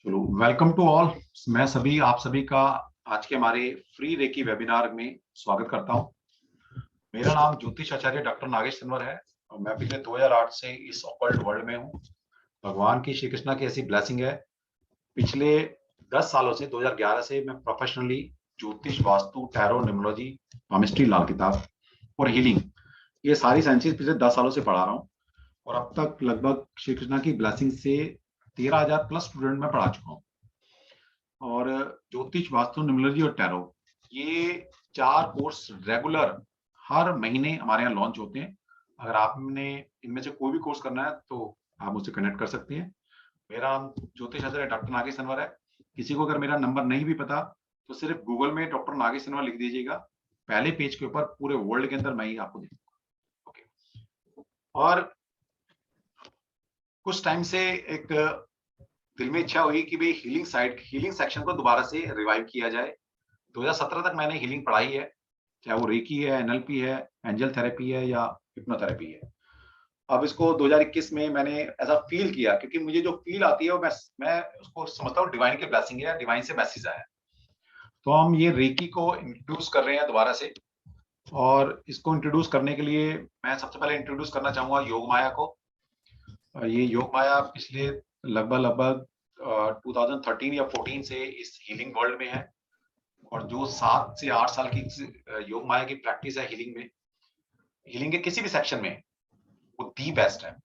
चलो, welcome to all. मैं सभी आप सभी का आज के हमारे फ्री रेकी वेबिनार में स्वागत करता हूं। मेरा नाम ज्योतिष आचार्य डॉक्टर नागेश तनवर है और मैं पिछले 2008 से इस ऑकल्ट वर्ल्ड में हूं। भगवान की श्री कृष्णा की ऐसी ब्लेसिंग है। पिछले 10 सालों से 2011 से मैं प्रोफेशनली ज्योतिष, वास्तु, टैरो, न्यूमरोलॉजी, पामिस्ट्री, लाल किताब और हीलिंग, ये सारी साइंसेस पिछले 10 सालों से पढ़ा रहा हूँ। और अब तक लगभग श्री कृष्णा की ब्लेसिंग से 13,000 प्लस स्टूडेंट में पढ़ा चुका हूँ। और ज्योतिष, वास्तु, न्यूमरोलॉजी और टैरो, ये 4 कोर्स रेगुलर हर महीने हमारे यहाँ लॉन्च होते हैं। अगर आपने इनमें से कोई भी कोर्स करना है तो आप मुझसे कनेक्ट कर सकते हैं। मेरा नाम ज्योतिष आचार्य डॉक्टर नागेश तनवर है। किसी को अगर मेरा नंबर नहीं भी पता तो सिर्फ गूगल में डॉक्टर नागेश तनवर लिख दीजिएगा, पहले पेज के ऊपर पूरे वर्ल्ड के अंदर मैं ही आपको देखूंगा। ओके। और कुछ टाइम से एक दिल में इच्छा हुई कि भाई हीलिंग सेक्शन को दोबारा से रिवाइव किया जाए। 2017 तक मैंने हीलिंग पढ़ाई है, चाहे वो रेकी है, एनएलपी है, एंजल थेरेपी है या हिप्नोथेरेपी है। अब इसको 2021 में मैंने ऐसा फील किया, क्योंकि मुझे जो फील आती है वो मैं उसको समझता हूँ डिवाइन की ब्लेसिंग है, डिवाइन से मैसेज आया। तो हम ये रेकी को इंट्रोड्यूस कर रहे हैं दोबारा से। और इसको इंट्रोड्यूस करने के लिए मैं सबसे पहले इंट्रोड्यूस करना चाहूंगा योग माया को। ये योग माया पिछले लगभग 2013 या 14 से इस हीलिंग वर्ल्ड में है। और जो 7 से 8 साल की योग माया की प्रैक्टिस है हीलिंग में, हीलिंग के किसी भी सेक्शन में, वो दी बेस्ट है।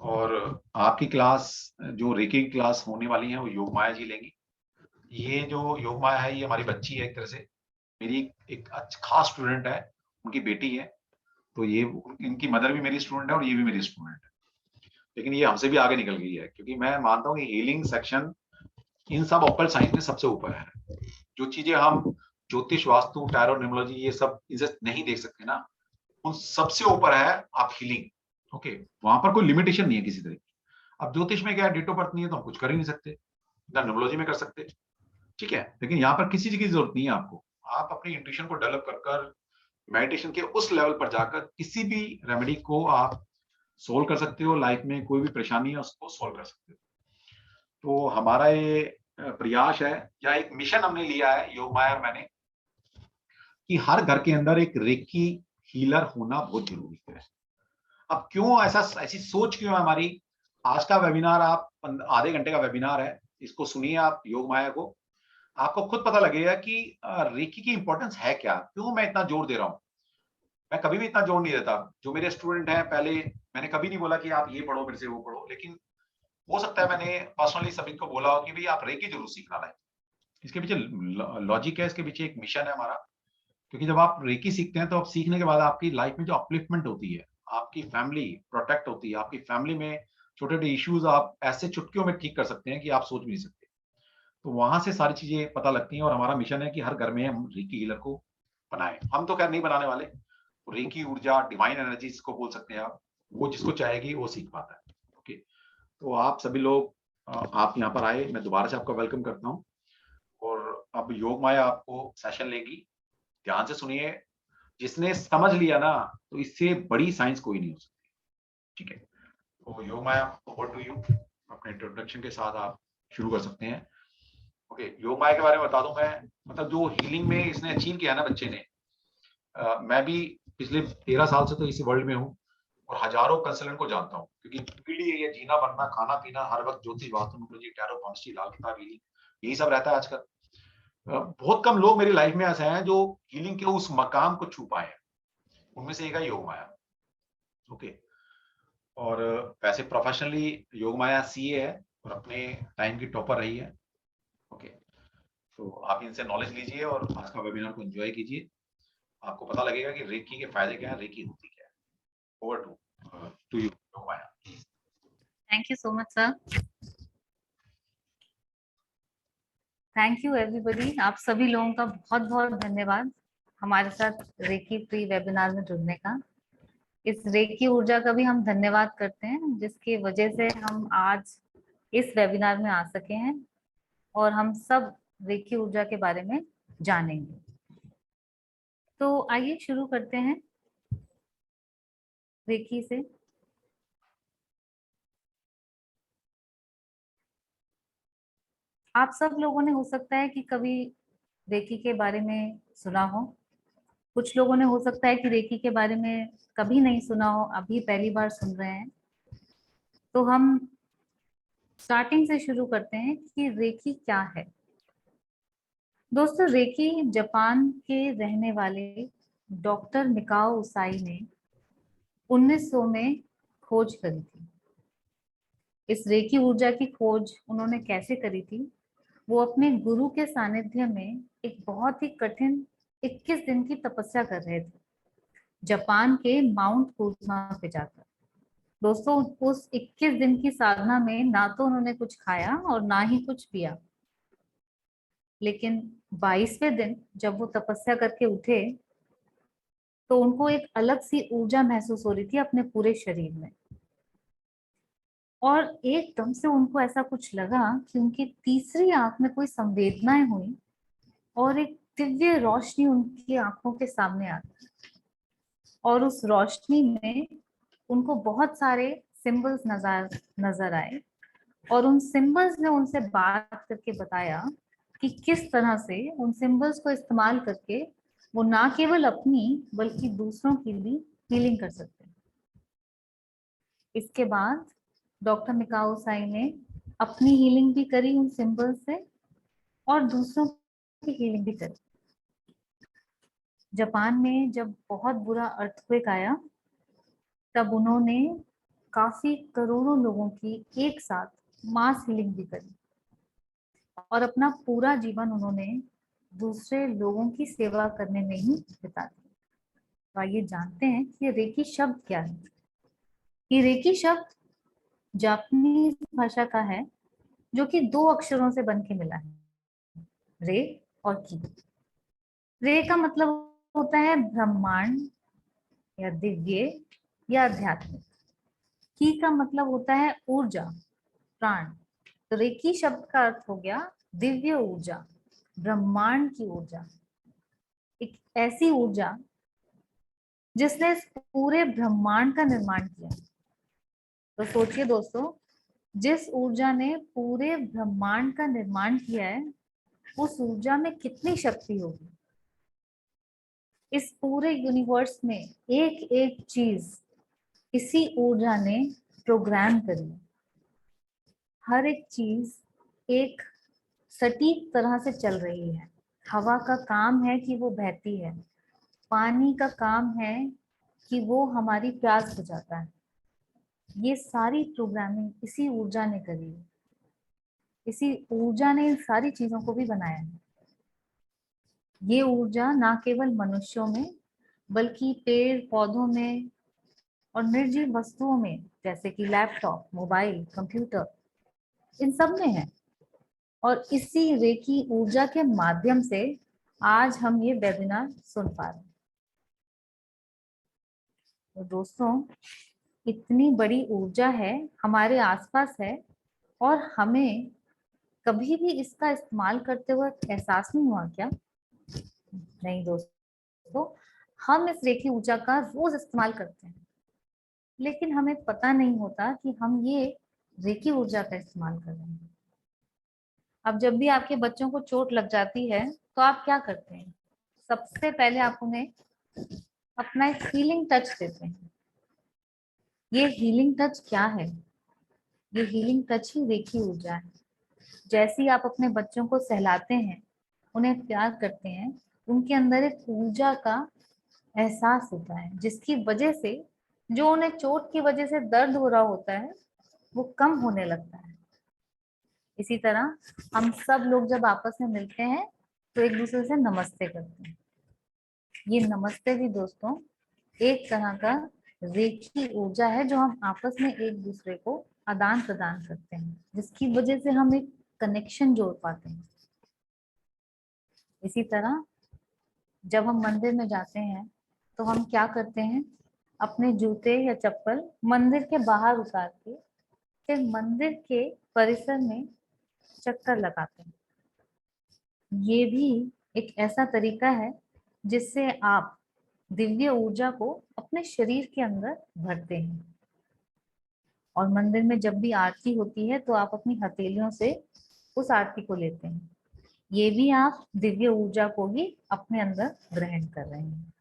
और आपकी क्लास, जो रेकी की क्लास होने वाली है, वो योग माया जी लेंगी। ये जो योग माया है, ये हमारी बच्ची है, एक तरह से मेरी एक खास स्टूडेंट है, उनकी बेटी है। तो ये इनकी मदर भी मेरी स्टूडेंट है और ये भी मेरी स्टूडेंट है। लेकिन ये हमसे भी आगे निकल गई है, क्योंकि मैं मानता हूँ कि हीलिंग सेक्शन इन सब ऑकल्ट साइंस में सबसे ऊपर है। जो चीजें हम ज्योतिष, वास्तु, टैरो, न्यूमरोलॉजी ये सब इसे नहीं देख सकते ना, उन सबसे ऊपर है आप हीलिंग। ओके, वहां पर कोई लिमिटेशन नहीं है किसी तरह की। अब ज्योतिष में क्या है, डेट ऑफ बर्थ नहीं है तो हम कुछ कर ही नहीं सकते, ना न्यूमरोलॉजी में कर सकते, ठीक है। लेकिन यहाँ पर किसी चीज की जरूरत नहीं है आपको। आप अपनी इंट्यूशन को डेवलप कर मेडिटेशन के उस लेवल पर जाकर किसी भी रेमेडी को आप सोल्व कर सकते हो। लाइफ में कोई भी परेशानी है उसको सोल्व कर सकते हो। तो हमारा ये प्रयास है, या एक मिशन हमने लिया है योग माया और मैंने, कि हर घर के अंदर एक रेकी हीलर होना बहुत जरूरी है। अब क्यों ऐसी सोच क्यों है हमारी? आज का वेबिनार, आप आधे घंटे का वेबिनार है, इसको सुनिए आप योग माया को, आपको खुद पता लगेगा कि रेकी की इंपॉर्टेंस है क्या, क्यों मैं इतना जोर दे रहा हूँ। मैं कभी भी इतना जोर नहीं देता। जो मेरे स्टूडेंट हैं, पहले मैंने कभी नहीं बोला कि आप ये पढ़ो मेरे से वो पढ़ो, लेकिन हो सकता है मैंने पर्सनली सभी को बोला हो कि भाई आप रेकी जरूर सीखना है। इसके पीछे लॉजिक है, इसके पीछे एक मिशन है हमारा। क्योंकि जब आप रेकी सीखते हैं तो आप सीखने के बाद आपकी लाइफ में जो अपलिफ्टमेंट होती है, आपकी फैमिली प्रोटेक्ट होती है, आपकी फैमिली में छोटे छोटे इश्यूज आप ऐसे चुटकियों में ठीक कर सकते हैं कि आप सोच भी नहीं सकते। तो वहां से सारी चीजें पता लगती हैं। और हमारा मिशन है कि हर घर में हम रेकी हीलर को बनाएं। हम तो खैर नहीं बनाने वाले। रेकी ऊर्जा, डिवाइन एनर्जी जिसको बोल सकते हैं आप, वो जिसको चाहेगी वो सीख पाता है। ओके। तो आप सभी लोग, आप यहाँ पर आए, मैं दोबारा से आपका वेलकम करता हूँ। और अब योग माया आपको सेशन लेगी, ध्यान से सुनिए। जिसने समझ लिया ना, तो इससे बड़ी साइंस कोई नहीं हो सकती, ठीक है। तो योग माया, ओवर टू यू। अपने इंट्रोडक्शन के साथ आप शुरू कर सकते हैं। ओके, योग माया के बारे में बता दूं मैं, मतलब जो हीलिंग में इसने अचीव किया ना बच्चे ने, मैं भी पिछले 13 साल से तो इसी वर्ल्ड में हूँ और हजारों कंसल्टेंट को जानता हूँ। क्योंकि फील्ड ये जीना बनना, खाना पीना, हर वक्त ज्योतिष, वास्तु, न्यूमरोलॉजी, टैरो, पामिस्ट्री, लाल किताब, हीलिंग, यही सब रहता है आजकल। बहुत कम लोग मेरी लाइफ में ऐसे हैं जो हीलिंग के उस मकाम को छू पाए हैं। उनमें से एक है योग माया। ओके। और वैसे प्रोफेशनली योग माया सीए है और अपने टाइम की टॉपर रही है। ओके। तो आप इनसे नॉलेज लीजिए और आज का वेबिनार को एंजॉय कीजिए। आपको पता लगेगा कि रेकी के फायदे क्या है, रेकी होती क्या है। ओवर टू यू योग माया। Thank you so much, sir. Thank you everybody. आप सभी लोगों का बहुत बहुत धन्यवाद हमारे साथ रेकी फ्री वेबिनार में जुड़ने का। इस रेकी ऊर्जा का भी हम धन्यवाद करते हैं, जिसकी वजह से हम आज इस वेबिनार में आ सके हैं और हम सब रेकी ऊर्जा के बारे में जानेंगे। तो आइए शुरू करते हैं रेकी से। आप सब लोगों ने हो सकता है कि कभी रेकी के बारे में सुना हो, कुछ लोगों ने हो सकता है कि रेकी के बारे में कभी नहीं सुना हो, अभी पहली बार सुन रहे हैं। तो हम स्टार्टिंग से शुरू करते हैं कि रेकी क्या है। दोस्तों, रेकी जापान के रहने वाले डॉक्टर मिकाओ उसाई ने 1900 में खोज करी थी। इस रेकी ऊर्जा की खोज उन्होंने कैसे करी थी? वो अपने गुरु के सानिध्य में एक बहुत ही कठिन 21 दिन की तपस्या कर रहे थे, जापान के माउंट कुर्मा पे जाकर। दोस्तों, उस 21 दिन की साधना में ना तो उन्होंने कुछ खाया और ना ही कुछ पिया, लेकिन 22वें दिन जब वो तपस्या करके उठे तो उनको एक अलग सी ऊर्जा महसूस हो रही थी अपने पूरे शरीर में। और एकदम से उनको ऐसा कुछ लगा कि उनकी तीसरी आंख में कोई संवेदनाएं हुई और एक दिव्य रोशनी उनकी आंखों के सामने आ गई। और उस रोशनी में उनको बहुत सारे सिंबल्स नजर आए और उन सिंबल्स ने उनसे बात करके बताया कि किस तरह से उन सिंबल्स को इस्तेमाल करके वो ना केवल अपनी बल्कि दूसरों की भी हीलिंग कर सकते हैं। इसके बाद डॉक्टर मिकाओ साई ने अपनी हीलिंग भी करी उन सिंबल्स से और दूसरों की हीलिंग भी करी। जापान में जब बहुत बुरा अर्थक्वेक आया तब उन्होंने काफी करोड़ों लोगों की एक साथ मास हीलिंग भी करी और अपना पूरा जीवन उन्होंने दूसरे लोगों की सेवा करने में ही बिता दिया। तो आइए जानते हैं कि ये रेकी शब्द क्या है। ये रेकी शब्द जापानीज भाषा का है जो कि 2 अक्षरों से बन के मिला है, रे और की। रे का मतलब होता है ब्रह्मांड या दिव्य या आध्यात्मिक। की का मतलब होता है ऊर्जा, प्राण। तो रेकी शब्द का अर्थ हो गया दिव्य ऊर्जा, ब्रह्मांड की ऊर्जा, एक ऐसी ऊर्जा जिसने इस पूरे ब्रह्मांड का निर्माण किया। तो सोचिए दोस्तों, जिस ऊर्जा ने पूरे ब्रह्मांड का निर्माण किया है उस ऊर्जा में कितनी शक्ति होगी। इस पूरे यूनिवर्स में एक एक चीज इसी ऊर्जा ने प्रोग्राम करी। हर एक चीज एक सटीक तरह से चल रही है। हवा का काम है कि वो बहती है, पानी का काम है कि वो हमारी प्यास बुझाता है। ये सारी प्रोग्रामिंग इसी ऊर्जा ने करी है। इसी ऊर्जा ने इन सारी चीजों को भी बनाया है। ये ऊर्जा ना केवल मनुष्यों में बल्कि पेड़ पौधों में और निर्जीव वस्तुओं में, जैसे कि लैपटॉप, मोबाइल, कंप्यूटर, इन सब में है। और इसी रेकी ऊर्जा के माध्यम से आज हम ये वेबिनार सुन पा रहे हैं। तो दोस्तों, इतनी बड़ी ऊर्जा है, हमारे आसपास है और हमें कभी भी इसका इस्तेमाल करते हुए एहसास नहीं हुआ क्या? नहीं दोस्तों, हम इस रेखी ऊर्जा का रोज इस्तेमाल करते हैं, लेकिन हमें पता नहीं होता कि हम ये रेखी ऊर्जा का इस्तेमाल कर रहे हैं। अब जब भी आपके बच्चों को चोट लग जाती है तो आप क्या करते हैं? सबसे पहले आप उन्हें अपना एक हीलिंग टच देते हैं। ये हीलिंग टच क्या है? ये हीलिंग टच ही रेखी ऊर्जा है। जैसे ही आप अपने बच्चों को सहलाते हैं, उन्हें प्यार करते हैं, उनके अंदर एक ऊर्जा का एहसास होता है जिसकी वजह से जो उन्हें चोट की वजह से दर्द हो रहा होता है वो कम होने लगता है। इसी तरह हम सब लोग जब आपस में मिलते हैं तो एक दूसरे से नमस्ते करते हैं। ये नमस्ते भी दोस्तों एक तरह का रेखी ऊर्जा है जो हम आपस में एक दूसरे को आदान प्रदान करते हैं, जिसकी वजह से हम एक कनेक्शन जोड़ पाते हैं। इसी तरह जब हम मंदिर में जाते हैं तो हम क्या करते हैं? अपने जूते या चप्पल मंदिर के बाहर उतार के फिर मंदिर के परिसर में चक्कर लगाते हैं। ये भी एक ऐसा तरीका है जिससे आप दिव्य ऊर्जा को अपने शरीर के अंदर भरते हैं। और मंदिर में जब भी आरती होती है तो आप अपनी हथेलियों से उस आरती को लेते हैं, ये भी आप दिव्य ऊर्जा को ही अपने अंदर ग्रहण कर रहे हैं।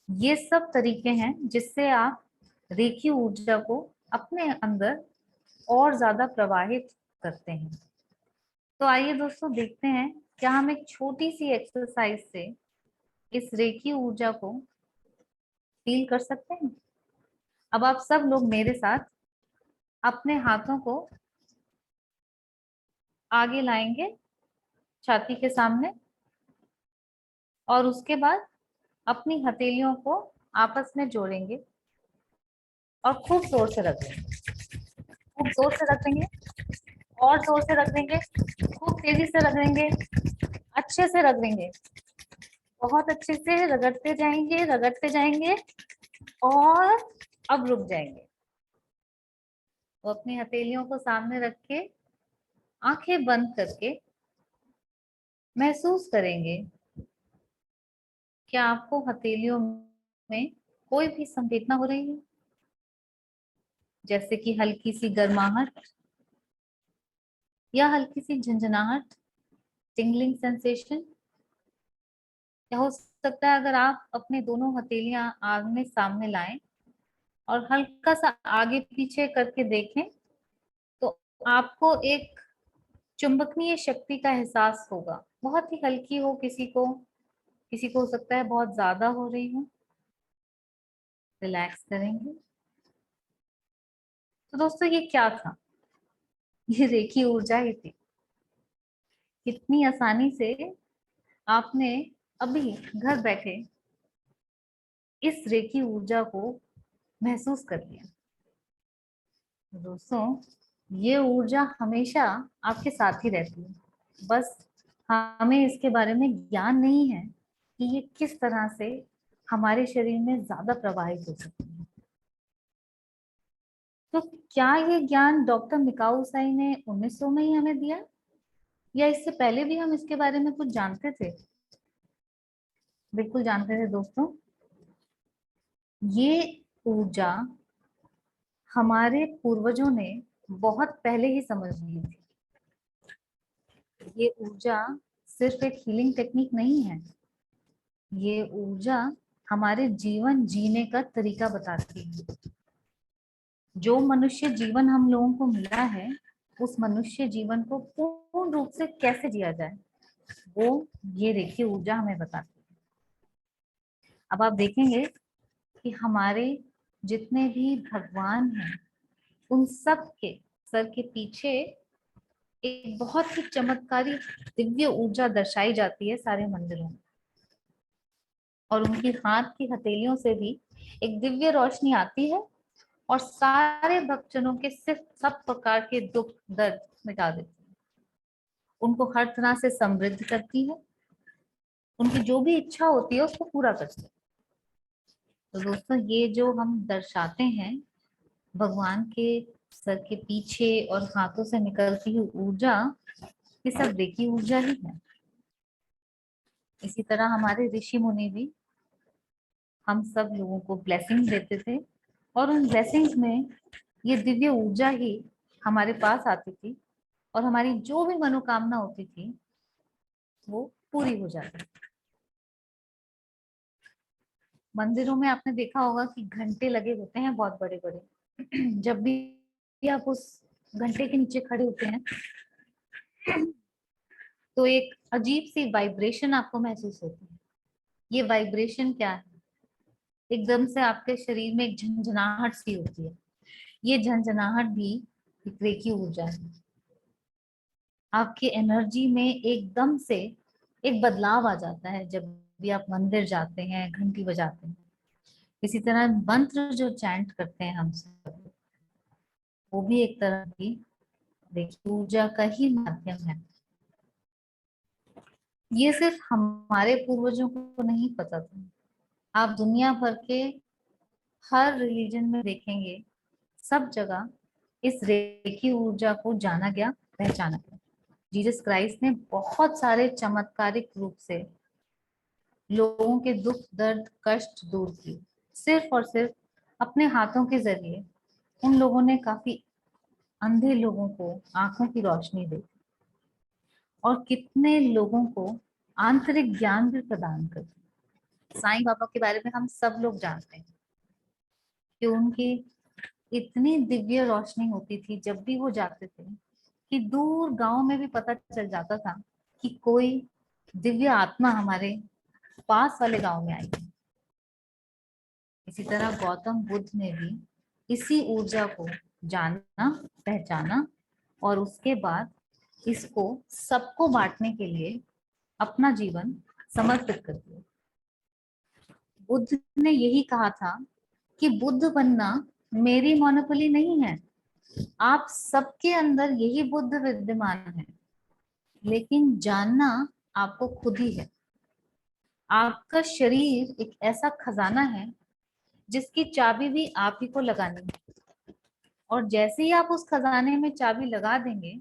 ये सब तरीके हैं जिससे आप रेखी ऊर्जा को अपने अंदर और ज्यादा प्रवाहित करते हैं। तो आइए दोस्तों देखते हैं, क्या हम एक छोटी सी एक्सरसाइज से इस रेखी ऊर्जा को फील कर सकते हैं। अब आप सब लोग मेरे साथ अपने हाथों को आगे लाएंगे छाती के सामने, और उसके बाद अपनी हथेलियों को आपस में जोड़ेंगे और खूब जोर से रख देंगे। खूब जोर से रख देंगे और जोर से रख देंगे, खूब तेजी से रख देंगे, अच्छे से रख देंगे, बहुत अच्छे से रगड़ते जाएंगे, रगड़ते जाएंगे और अब रुक जाएंगे। तो अपनी हथेलियों को सामने रख के आंखें बंद करके महसूस करेंगे क्या आपको हथेलियों में कोई भी संवेदना हो रही है, जैसे कि हल्की सी गर्माहट या हल्की सी झंझनाहट, टिंगलिंग सेंसेशन। या हो सकता है अगर आप अपने दोनों हथेलियां आमने सामने लाएं और हल्का सा आगे पीछे करके देखें, तो आपको एक चुंबकीय शक्ति का एहसास होगा। बहुत ही हल्की हो, किसी को हो सकता है बहुत ज्यादा हो रही हो। रिलैक्स करेंगे। तो दोस्तों ये क्या था? ये रेखी ऊर्जा ही थी। कितनी आसानी से आपने अभी घर बैठे इस रेखी ऊर्जा को महसूस कर लिया। दोस्तों ये ऊर्जा हमेशा आपके साथ ही रहती है, बस हमें इसके बारे में ज्ञान नहीं है कि ये किस तरह से हमारे शरीर में ज्यादा प्रवाहित हो सकती है। तो क्या ये ज्ञान डॉक्टर मिकाऊ साई ने 1900 में ही हमें दिया, या इससे पहले भी हम इसके बारे में कुछ जानते थे? बिल्कुल जानते थे दोस्तों। ये ऊर्जा हमारे पूर्वजों ने बहुत पहले ही समझ ली थी। ये ऊर्जा सिर्फ एक हीलिंग टेक्निक नहीं है, ये ऊर्जा हमारे जीवन जीने का तरीका बताती है। जो मनुष्य जीवन हम लोगों को मिला है, उस मनुष्य जीवन को पूर्ण रूप से कैसे जिया जाए, वो ये रेखी ऊर्जा हमें बताती है। अब आप देखेंगे कि हमारे जितने भी भगवान हैं, उन सब के सर के पीछे एक बहुत ही चमत्कारी दिव्य ऊर्जा दर्शाई जाती है सारे मंदिरों में। और उनकी हाथ की हथेलियों से भी एक दिव्य रोशनी आती है और सारे भक्तजनों के सिर्फ सब प्रकार के दुख दर्द मिटा देती है, उनको हर तरह से समृद्ध करती है, उनकी जो भी इच्छा होती है उसको पूरा करती है। तो दोस्तों ये जो हम दर्शाते हैं भगवान के सर के पीछे और हाथों से निकलती हुई ऊर्जा, ये सब रेखी ऊर्जा ही है। इसी तरह हमारे ऋषि मुनि भी हम सब लोगों को ब्लेसिंग देते थे, और उन ब्लेसिंग्स में ये दिव्य ऊर्जा ही हमारे पास आती थी और हमारी जो भी मनोकामना होती थी वो पूरी हो जाती। मंदिरों में आपने देखा होगा कि घंटे लगे होते हैं बहुत बड़े बड़े। जब भी आप उस घंटे के नीचे खड़े होते हैं तो एक अजीब सी वाइब्रेशन आपको महसूस होती है। ये वाइब्रेशन क्या है? एकदम से आपके शरीर में एक झंझनाहट सी होती है। ये झंझनाहट भी एक रेखी ऊर्जा है। आपकी एनर्जी में एकदम से एक बदलाव आ जाता है जब भी आप मंदिर जाते हैं, घंटी बजाते हैं। इसी तरह मंत्र जो चैंट करते हैं हम सब, वो भी एक तरह की रेखी ऊर्जा का ही माध्यम है। ये सिर्फ हमारे पूर्वजों को नहीं पता था। आप दुनिया भर के हर रिलीजन में देखेंगे, सब जगह इस रेखी ऊर्जा को जाना गया, पहचाना गया। जीसस क्राइस्ट ने बहुत सारे चमत्कारिक रूप से लोगों के दुख दर्द कष्ट दूर किए, सिर्फ और सिर्फ अपने हाथों के जरिए। उन लोगों ने काफी अंधे लोगों को आंखों की रोशनी देती और कितने लोगों को आंतरिक ज्ञान भी प्रदान करती। साईं बाबा के बारे में हम सब लोग जानते हैं कि उनकी इतनी दिव्य रोशनी होती थी जब भी वो जाते थे कि दूर गांव में भी पता चल जाता था कि कोई दिव्य आत्मा हमारे पास वाले गांव में आई है। इसी तरह गौतम बुद्ध ने भी इसी ऊर्जा को जानना, पहचाना और उसके बाद इसको सबको बांटने के लिए अपना जीवन समर्पित कर दिया। बुद्ध ने यही कहा था कि बुद्ध बनना मेरी मोनोपोली नहीं है, आप सबके अंदर यही बुद्ध विद्यमान है, लेकिन जानना आपको खुद ही है। आपका शरीर एक ऐसा खजाना है जिसकी चाबी भी आप ही को लगानी है, और जैसे ही आप उस खजाने में चाबी लगा देंगे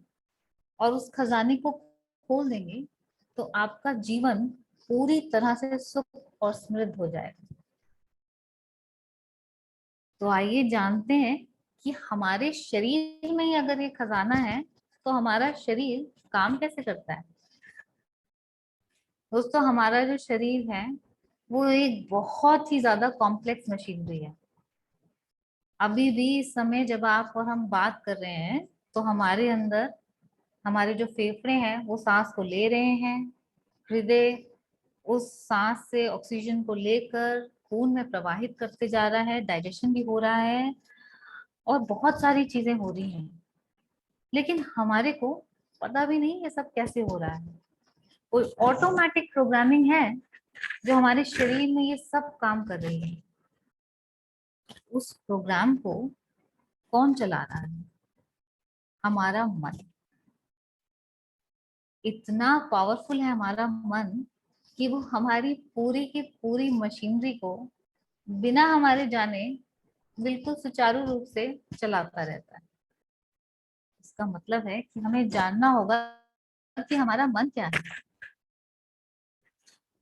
और उस खजाने को खोल देंगे तो आपका जीवन पूरी तरह से सुख और समृद्ध हो जाएगा। तो आइए जानते हैं कि हमारे शरीर में ही अगर ये खजाना है तो हमारा शरीर काम कैसे करता है। दोस्तों, हमारा जो शरीर है वो एक बहुत ही ज्यादा कॉम्प्लेक्स मशीनरी है। अभी भी इस समय जब आप और हम बात कर रहे हैं तो हमारे अंदर हमारे जो फेफड़े हैं वो सांस को ले रहे हैं, हृदय उस सांस से ऑक्सीजन को लेकर खून में प्रवाहित करते जा रहा है, डाइजेशन भी हो रहा है और बहुत सारी चीजें हो रही हैं, लेकिन हमारे को पता भी नहीं ये सब कैसे हो रहा है। कोई ऑटोमेटिक प्रोग्रामिंग है जो हमारे शरीर में ये सब काम कर रही है। उस प्रोग्राम को कौन चला रहा है? हमारा मन। इतना पावरफुल है हमारा मन कि वो हमारी पूरी की पूरी मशीनरी को बिना हमारे जाने बिल्कुल सुचारू रूप से चलाता रहता है। इसका मतलब है कि हमें जानना होगा कि हमारा मन क्या है।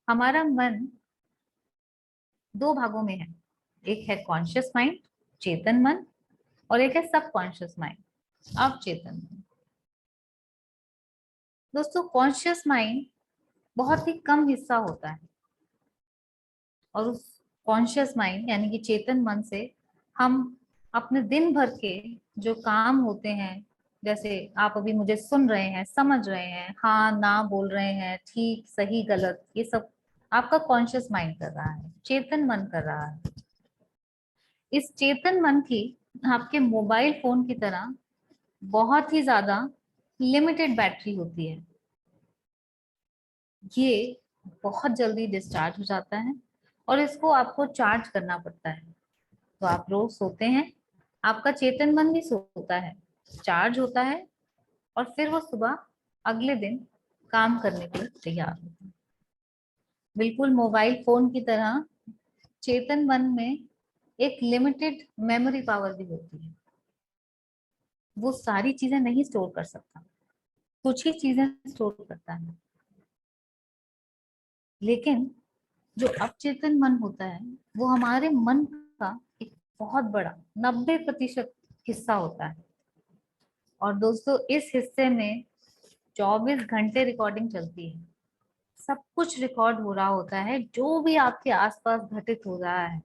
हमारा मन दो भागों में है, एक है कॉन्शियस माइंड, चेतन मन, और एक है सब कॉन्शियस माइंड, अवचेतन मन। दोस्तों, कॉन्शियस माइंड बहुत ही कम हिस्सा होता है और उस कॉन्शियस माइंड यानी कि चेतन मन से हम अपने दिन भर के जो काम होते हैं, जैसे आप अभी मुझे सुन रहे हैं, समझ रहे हैं, हाँ ना बोल रहे हैं, ठीक सही गलत, ये सब आपका कॉन्शियस माइंड कर रहा है, चेतन मन कर रहा है। इस चेतन मन की आपके मोबाइल फोन की तरह बहुत ही ज्यादा लिमिटेड बैटरी होती है। ये बहुत जल्दी डिस्चार्ज हो जाता है और इसको आपको चार्ज करना पड़ता है। तो आप रोज सोते हैं, आपका चेतन मन भी सोता है, चार्ज होता है और फिर वो सुबह अगले दिन काम करने के लिए तैयार होता है। बिल्कुल मोबाइल फोन की तरह चेतन मन में एक लिमिटेड मेमोरी पावर भी होती है। वो सारी चीजें नहीं स्टोर कर सकता, कुछ ही चीजें स्टोर करता है। लेकिन जो अवचेतन मन होता है वो हमारे मन का एक बहुत बड़ा 90% हिस्सा होता है। और दोस्तों, इस हिस्से में 24 घंटे रिकॉर्डिंग चलती है। सब कुछ रिकॉर्ड हो रहा होता है, जो भी आपके आसपास घटित हो रहा है।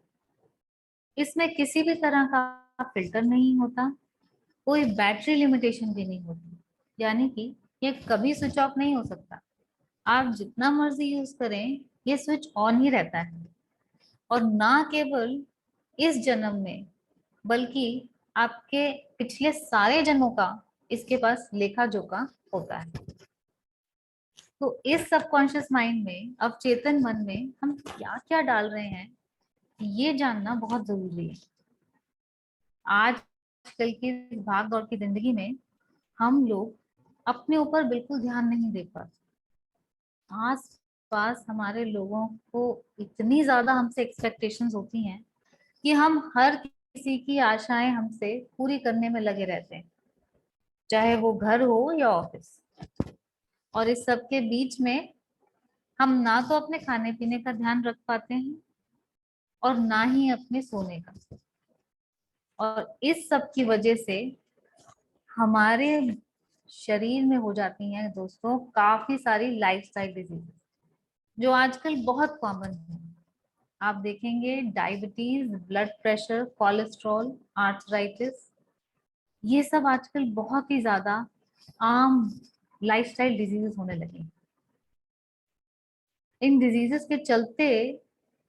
इसमें किसी भी तरह का फिल्टर नहीं होता, कोई बैटरी लिमिटेशन भी नहीं होती, यानी कि ये कभी स्विच ऑफ नहीं हो सकता। आप जितना मर्जी यूज करें ये स्विच ऑन ही रहता है। और ना केवल इस जन्म में बल्कि आपके पिछले सारे जन्मों का इसके पास लेखा जोखा होता है। तो इस सबकॉन्शियस माइंड में, अब चेतन मन में हम क्या क्या डाल रहे हैं ये जानना बहुत जरूरी है। आजकल की भाग दौड़ की जिंदगी में हम लोग अपने ऊपर बिल्कुल ध्यान नहीं दे पाते। आस पास हमारे लोगों को इतनी ज्यादा हमसे एक्सपेक्टेशंस होती हैं कि हम हर किसी की आशाएं हमसे पूरी करने में लगे रहते हैं, चाहे वो घर हो या ऑफिस। और इस सब के बीच में हम ना तो अपने खाने पीने का ध्यान रख पाते हैं और ना ही अपने सोने का। और इस सब की वजह से हमारे शरीर में हो जाती हैं दोस्तों काफी सारी लाइफस्टाइल डिजीज जो आजकल बहुत कॉमन है। आप देखेंगे diabetes, blood pressure, cholesterol, arthritis, ये सब आजकल बहुत ही ज्यादा आम लाइफस्टाइल डिजीजेस होने लगे हैं। इन डिजीजेस के चलते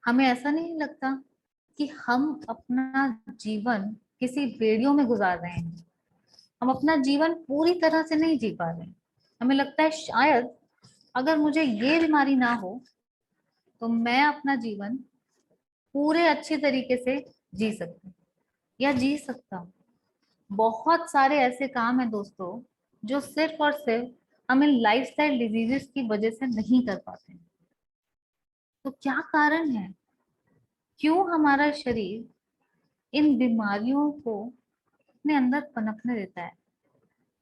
हमें ऐसा नहीं लगता कि हम अपना जीवन किसी बेड़ियों में गुजार रहे हैं, हम अपना जीवन पूरी तरह से नहीं जी पा रहे हैं। हमें लगता है शायद अगर मुझे ये बीमारी ना हो तो मैं अपना जीवन पूरे अच्छे तरीके से जी सकती हूँ या जी सकता हूँ। बहुत सारे ऐसे काम हैं दोस्तों जो सिर्फ और सिर्फ हम इन लाइफस्टाइल डिजीजेस की वजह से नहीं कर पाते हैं। तो क्या कारण है, क्यों हमारा शरीर इन बीमारियों को अपने अंदर पनपने देता है?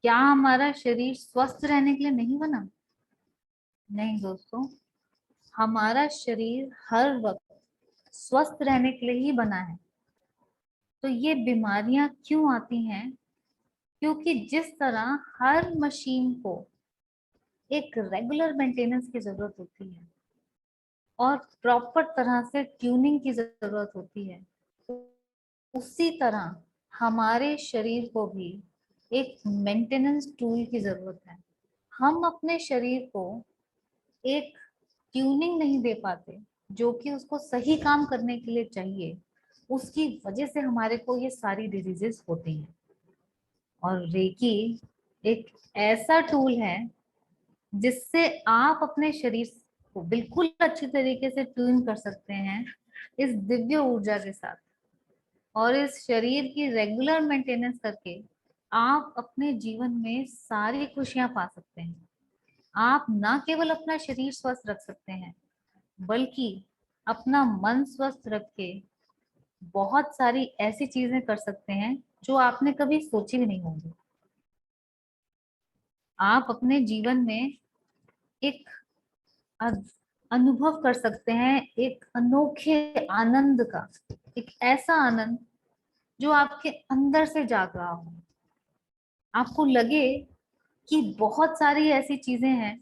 क्या हमारा शरीर स्वस्थ रहने के लिए नहीं बना? नहीं दोस्तों, हमारा शरीर हर वक्त स्वस्थ रहने के लिए ही बना है। तो ये बीमारियां क्यों आती हैं? क्योंकि जिस तरह हर मशीन को एक रेगुलर मेंटेनेंस की जरूरत होती है और प्रॉपर तरह से ट्यूनिंग की जरूरत होती है, उसी तरह हमारे शरीर को भी एक मेंटेनेंस टूल की जरूरत है। हम अपने शरीर को एक ट्यूनिंग नहीं दे पाते जो कि उसको सही काम करने के लिए चाहिए, उसकी वजह से हमारे को ये सारी डिजीजेस होती हैं। और रेकी एक ऐसा टूल है जिससे आप अपने शरीर को बिल्कुल अच्छी तरीके से ट्यून कर सकते हैं इस दिव्य ऊर्जा के साथ। और इस शरीर की रेगुलर मेंटेनेंस करके आप अपने जीवन में सारी खुशियां पा सकते हैं। आप ना केवल अपना शरीर स्वस्थ रख सकते हैं बल्कि अपना मन स्वस्थ रख के बहुत सारी ऐसी चीजें कर सकते हैं जो आपने कभी सोची भी नहीं होंगी। आप अपने जीवन में एक अनुभव कर सकते हैं एक अनोखे आनंद का, एक ऐसा आनंद जो आपके अंदर से जाग रहा हो। आपको लगे कि बहुत सारी ऐसी चीजें हैं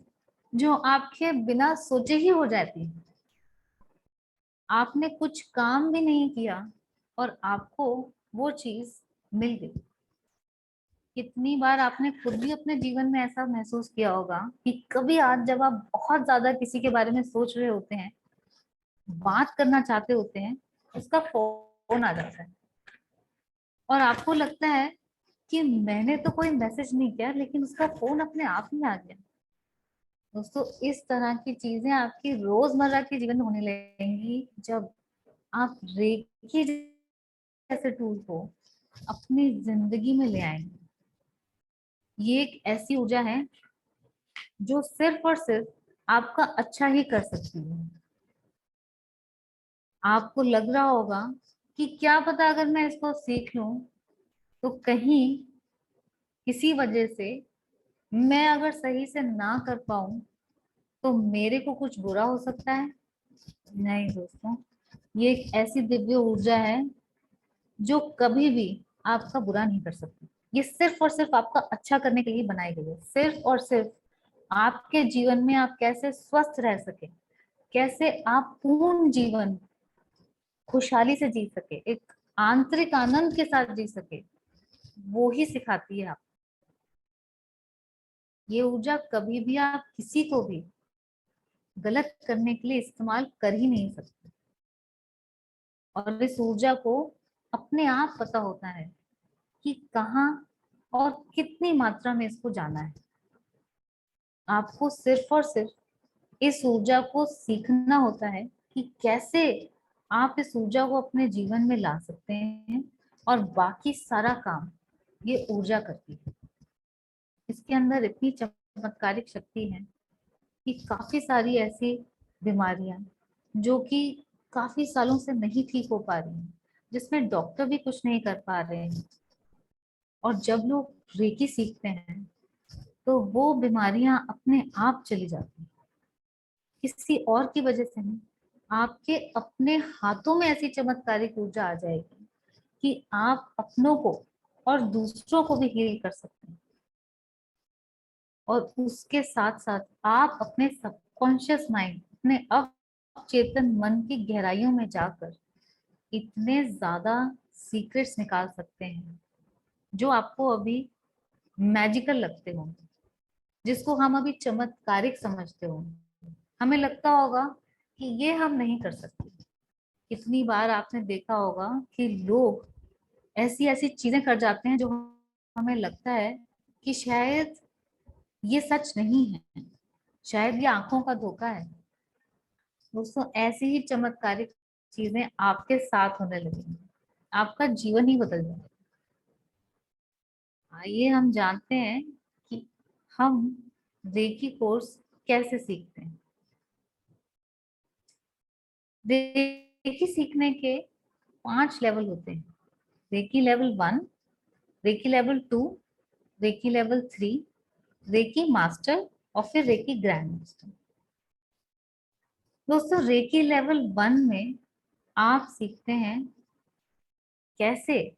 जो आपके बिना सोचे ही हो जाती हैं। आपने कुछ काम भी नहीं किया और आपको वो चीज मिल गई। कितनी बार आपने खुद भी अपने जीवन में ऐसा महसूस किया होगा कि कभी आज जब आप बहुत ज्यादा किसी के बारे में सोच रहे होते हैं, बात करना चाहते होते हैं, उसका फोन आ जाता है और आपको लगता है कि मैंने तो कोई मैसेज नहीं किया लेकिन उसका फोन अपने आप ही आ गया। दोस्तों, इस तरह की चीजें आपकी रोजमर्रा के जीवन में होने लगेंगी जब आप रेकी जैसे टूल को अपनी जिंदगी में ले आएंगे। ये एक ऐसी ऊर्जा है जो सिर्फ और सिर्फ आपका अच्छा ही कर सकती है। आपको लग रहा होगा कि क्या पता अगर मैं इसको सीख लूं तो कहीं किसी वजह से मैं अगर सही से ना कर पाऊं तो मेरे को कुछ बुरा हो सकता है। नहीं दोस्तों, ये एक ऐसी दिव्य ऊर्जा है जो कभी भी आपका बुरा नहीं कर सकती। ये सिर्फ और सिर्फ आपका अच्छा करने के लिए बनाई गई है। सिर्फ और सिर्फ आपके जीवन में आप कैसे स्वस्थ रह सके, कैसे आप पूर्ण जीवन खुशहाली से जी सके, एक आंतरिक आनंद के साथ जी सके, वो ही सिखाती है आप। ये ऊर्जा कभी भी आप किसी को भी गलत करने के लिए इस्तेमाल कर ही नहीं सकते। और इस ऊर्जा को अपने आप पता होता है कि कहाँ और कितनी मात्रा में इसको जाना है। आपको सिर्फ और सिर्फ इस ऊर्जा को सीखना होता है कि कैसे आप इस ऊर्जा को अपने जीवन में ला सकते हैं और बाकी सारा काम ये ऊर्जा करती है। इसके अंदर इतनी चमत्कारिक शक्ति है कि काफी सारी ऐसी बीमारियां जो कि काफी सालों से नहीं ठीक हो पा रही हैं, जिसमें डॉक्टर भी कुछ नहीं कर पा रहे हैं, और जब लोग रेकी सीखते हैं तो वो बीमारियां अपने आप चली जाती हैं। किसी और की वजह से नहीं, आपके अपने हाथों में ऐसी चमत्कारिक ऊर्जा आ जाएगी कि आप अपनों को और दूसरों को भी हील कर सकते हैं। और उसके साथ साथ आप अपने सबकॉन्शियस माइंड, अपने अवचेतन मन की गहराइयों में जाकर इतने ज्यादा सीक्रेट्स निकाल सकते हैं जो आपको अभी मैजिकल लगते होंगे, जिसको हम अभी चमत्कारिक समझते होंगे। हमें लगता होगा कि ये हम नहीं कर सकते। कितनी बार आपने देखा होगा कि लोग ऐसी ऐसी चीजें कर जाते हैं जो हमें लगता है कि शायद ये सच नहीं है, शायद ये आंखों का धोखा है। दोस्तों, ऐसी ही चमत्कारिक चीजें आपके साथ होने लगेंगी, आपका जीवन ही बदल जाएगा। आइए हम जानते हैं कि हम रेकी कोर्स कैसे सीखते हैं। रेकी सीखने के 5 लेवल होते हैं। Reiki level 1, reiki level 2, reiki level 3, reiki master और फिर रेकी ग्रैंड मास्टर। दोस्तों, रेकी लेवल 1 में आप सीखते हैं कैसे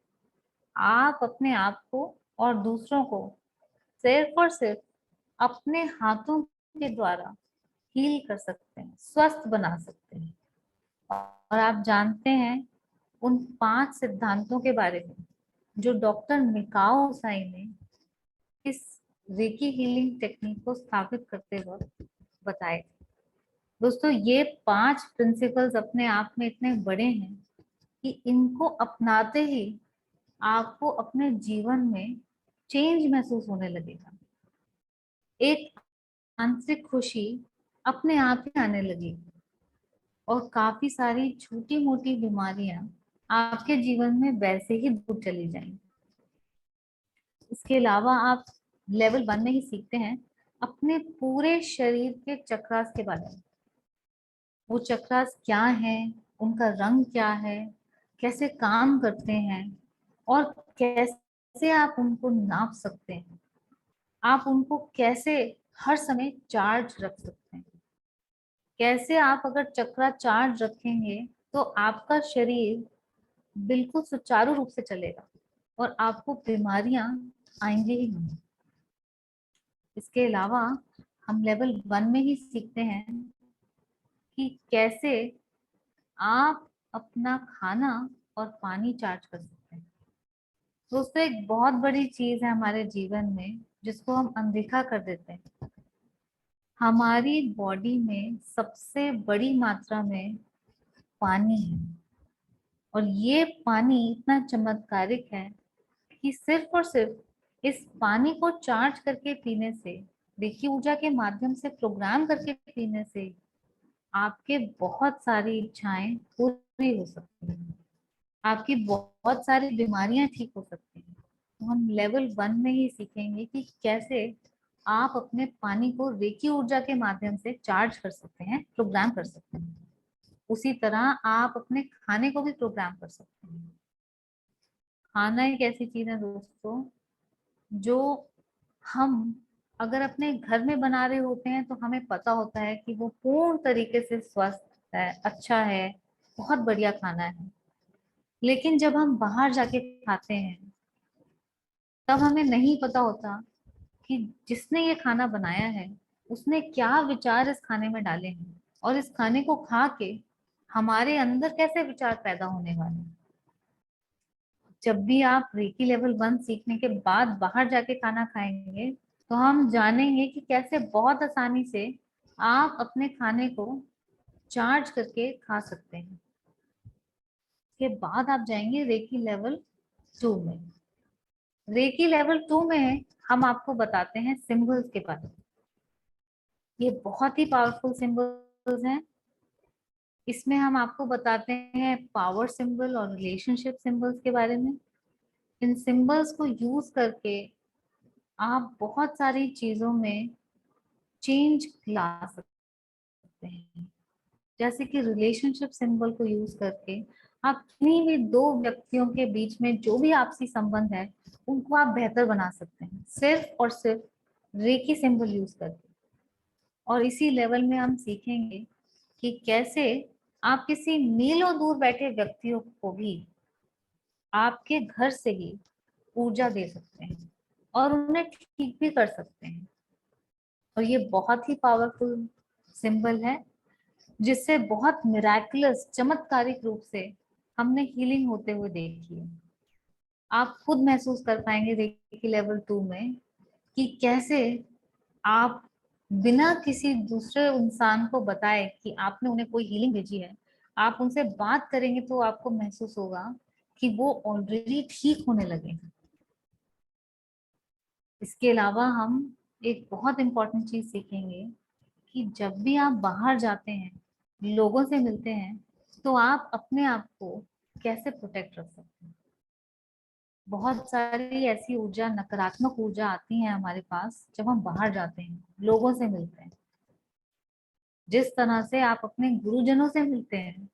आप अपने आप को और दूसरों को सिर्फ और सिर्फ अपने हाथों के द्वारा हील कर सकते हैं, स्वस्थ बना सकते हैं। और आप जानते हैं उन 5 सिद्धांतों के बारे में जो डॉक्टर मिकाओ ओसाई ने इस रेकी हीलिंग टेक्निक को स्थापित करते वक्त बताए थे। दोस्तों, ये 5 प्रिंसिपल्स अपने आप में इतने बड़े हैं कि इनको अपनाते ही आपको अपने जीवन में चेंज महसूस होने लगेगा। एक आंतरिक खुशी अपने आप ही आने लगेगी और काफी सारी छोटी मोटी बीमारियां आपके जीवन में वैसे ही दूर चली जाएंगी। इसके अलावा आप लेवल 1 में ही सीखते हैं अपने पूरे शरीर के चक्रास के बारे में। वो चक्रास क्या है, उनका रंग क्या है, कैसे काम करते हैं और कैसे आप उनको नाप सकते हैं। आप उनको कैसे हर समय चार्ज रख सकते हैं। कैसे आप अगर चक्रा चार्ज रखेंगे तो आपका शरीर बिल्कुल सुचारू रूप से चलेगा और आपको बीमारियां आएंगी ही नहीं। इसके अलावा हम लेवल 1 में ही सीखते हैं कि कैसे आप अपना खाना और पानी चार्ज कर सकते हैं। दोस्तों, एक बहुत बड़ी चीज है हमारे जीवन में जिसको हम अनदेखा कर देते हैं। हमारी बॉडी में सबसे बड़ी मात्रा में पानी है और ये पानी इतना चमत्कारिक है कि सिर्फ और सिर्फ इस पानी को चार्ज करके पीने से, रेकी ऊर्जा के माध्यम से प्रोग्राम करके पीने से आपके बहुत सारी इच्छाएं पूरी हो सकती हैं, आपकी बहुत सारी बीमारियां ठीक हो सकती हैं। तो हम लेवल 1 में ही सीखेंगे कि कैसे आप अपने पानी को रेकी ऊर्जा के माध्यम से चार्ज कर सकते हैं, प्रोग्राम कर सकते हैं। उसी तरह आप अपने खाने को भी प्रोग्राम कर सकते हैं। खाना एक ऐसी चीज है दोस्तों जो हम अगर अपने घर में बना रहे होते हैं तो हमें पता होता है कि वो पूर्ण तरीके से स्वस्थ है, अच्छा है, बहुत बढ़िया खाना है। लेकिन जब हम बाहर जाके खाते हैं तब हमें नहीं पता होता कि जिसने ये खाना बनाया है उसने क्या विचार इस खाने में डाले हैं और इस खाने को खा के हमारे अंदर कैसे विचार पैदा होने वाले हैं। जब भी आप रेकी लेवल 1 सीखने के बाद बाहर जाके खाना खाएंगे तो हम जानेंगे कि कैसे बहुत आसानी से आप अपने खाने को चार्ज करके खा सकते हैं। उसके बाद आप जाएंगे रेकी लेवल 2 में। रेकी लेवल 2 में हम आपको बताते हैं सिंबल्स के बारे में। ये बहुत ही पावरफुल सिंबल्स हैं। इसमें हम आपको बताते हैं पावर सिंबल और रिलेशनशिप सिंबल्स के बारे में। इन सिंबल्स को यूज करके आप बहुत सारी चीजों में चेंज ला सकते हैं। जैसे कि रिलेशनशिप सिंबल को यूज करके आप किन्हीं भी 2 व्यक्तियों के बीच में जो भी आपसी संबंध है उनको आप बेहतर बना सकते हैं, सिर्फ और सिर्फ रेकी सिंबल यूज करके। और इसी लेवल में हम सीखेंगे कि कैसे आप किसी मीलों दूर बैठे व्यक्तियों को भी आपके घर से ही ऊर्जा दे सकते हैं और उन्हें ठीक भी कर सकते हैं। और ये बहुत ही पावरफुल सिंबल है जिससे बहुत मिराकुलस चमत्कारिक रूप से हमने हीलिंग होते हुए देखी है। आप खुद महसूस कर पाएंगे रेकी लेवल 2 में कि कैसे आप बिना किसी दूसरे इंसान को बताए कि आपने उन्हें कोई हीलिंग भेजी है, आप उनसे बात करेंगे तो आपको महसूस होगा कि वो ऑलरेडी ठीक होने लगे हैं। इसके अलावा हम एक बहुत इंपॉर्टेंट चीज सीखेंगे कि जब भी आप बाहर जाते हैं, लोगों से मिलते हैं, तो आप अपने आप को कैसे प्रोटेक्ट रख सकते हैं। बहुत सारी ऐसी ऊर्जा, नकारात्मक ऊर्जा आती है हमारे पास जब हम बाहर जाते हैं, लोगों से मिलते हैं। जिस तरह से आप अपने गुरुजनों से मिलते हैं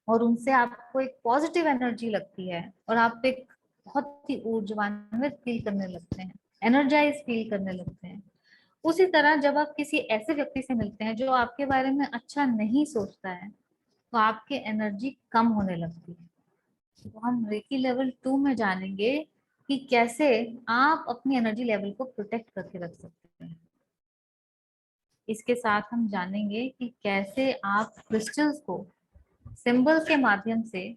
और उनसे आपको एक पॉजिटिव एनर्जी लगती है और आप एक बहुत ही ऊर्जान्वित फील करने लगते हैं, एनर्जाइज फील करने लगते हैं, उसी तरह जब आप किसी ऐसे व्यक्ति से मिलते हैं जो आपके बारे में अच्छा नहीं सोचता है, तो आपकी एनर्जी कम होने लगती है। तो हम रेकी लेवल 2 में जानेंगे कि कैसे आप अपनी एनर्जी लेवल को प्रोटेक्ट करके रख सकते हैं। इसके साथ हम जानेंगे कि कैसे आप क्रिस्टल्स को सिंबल के माध्यम से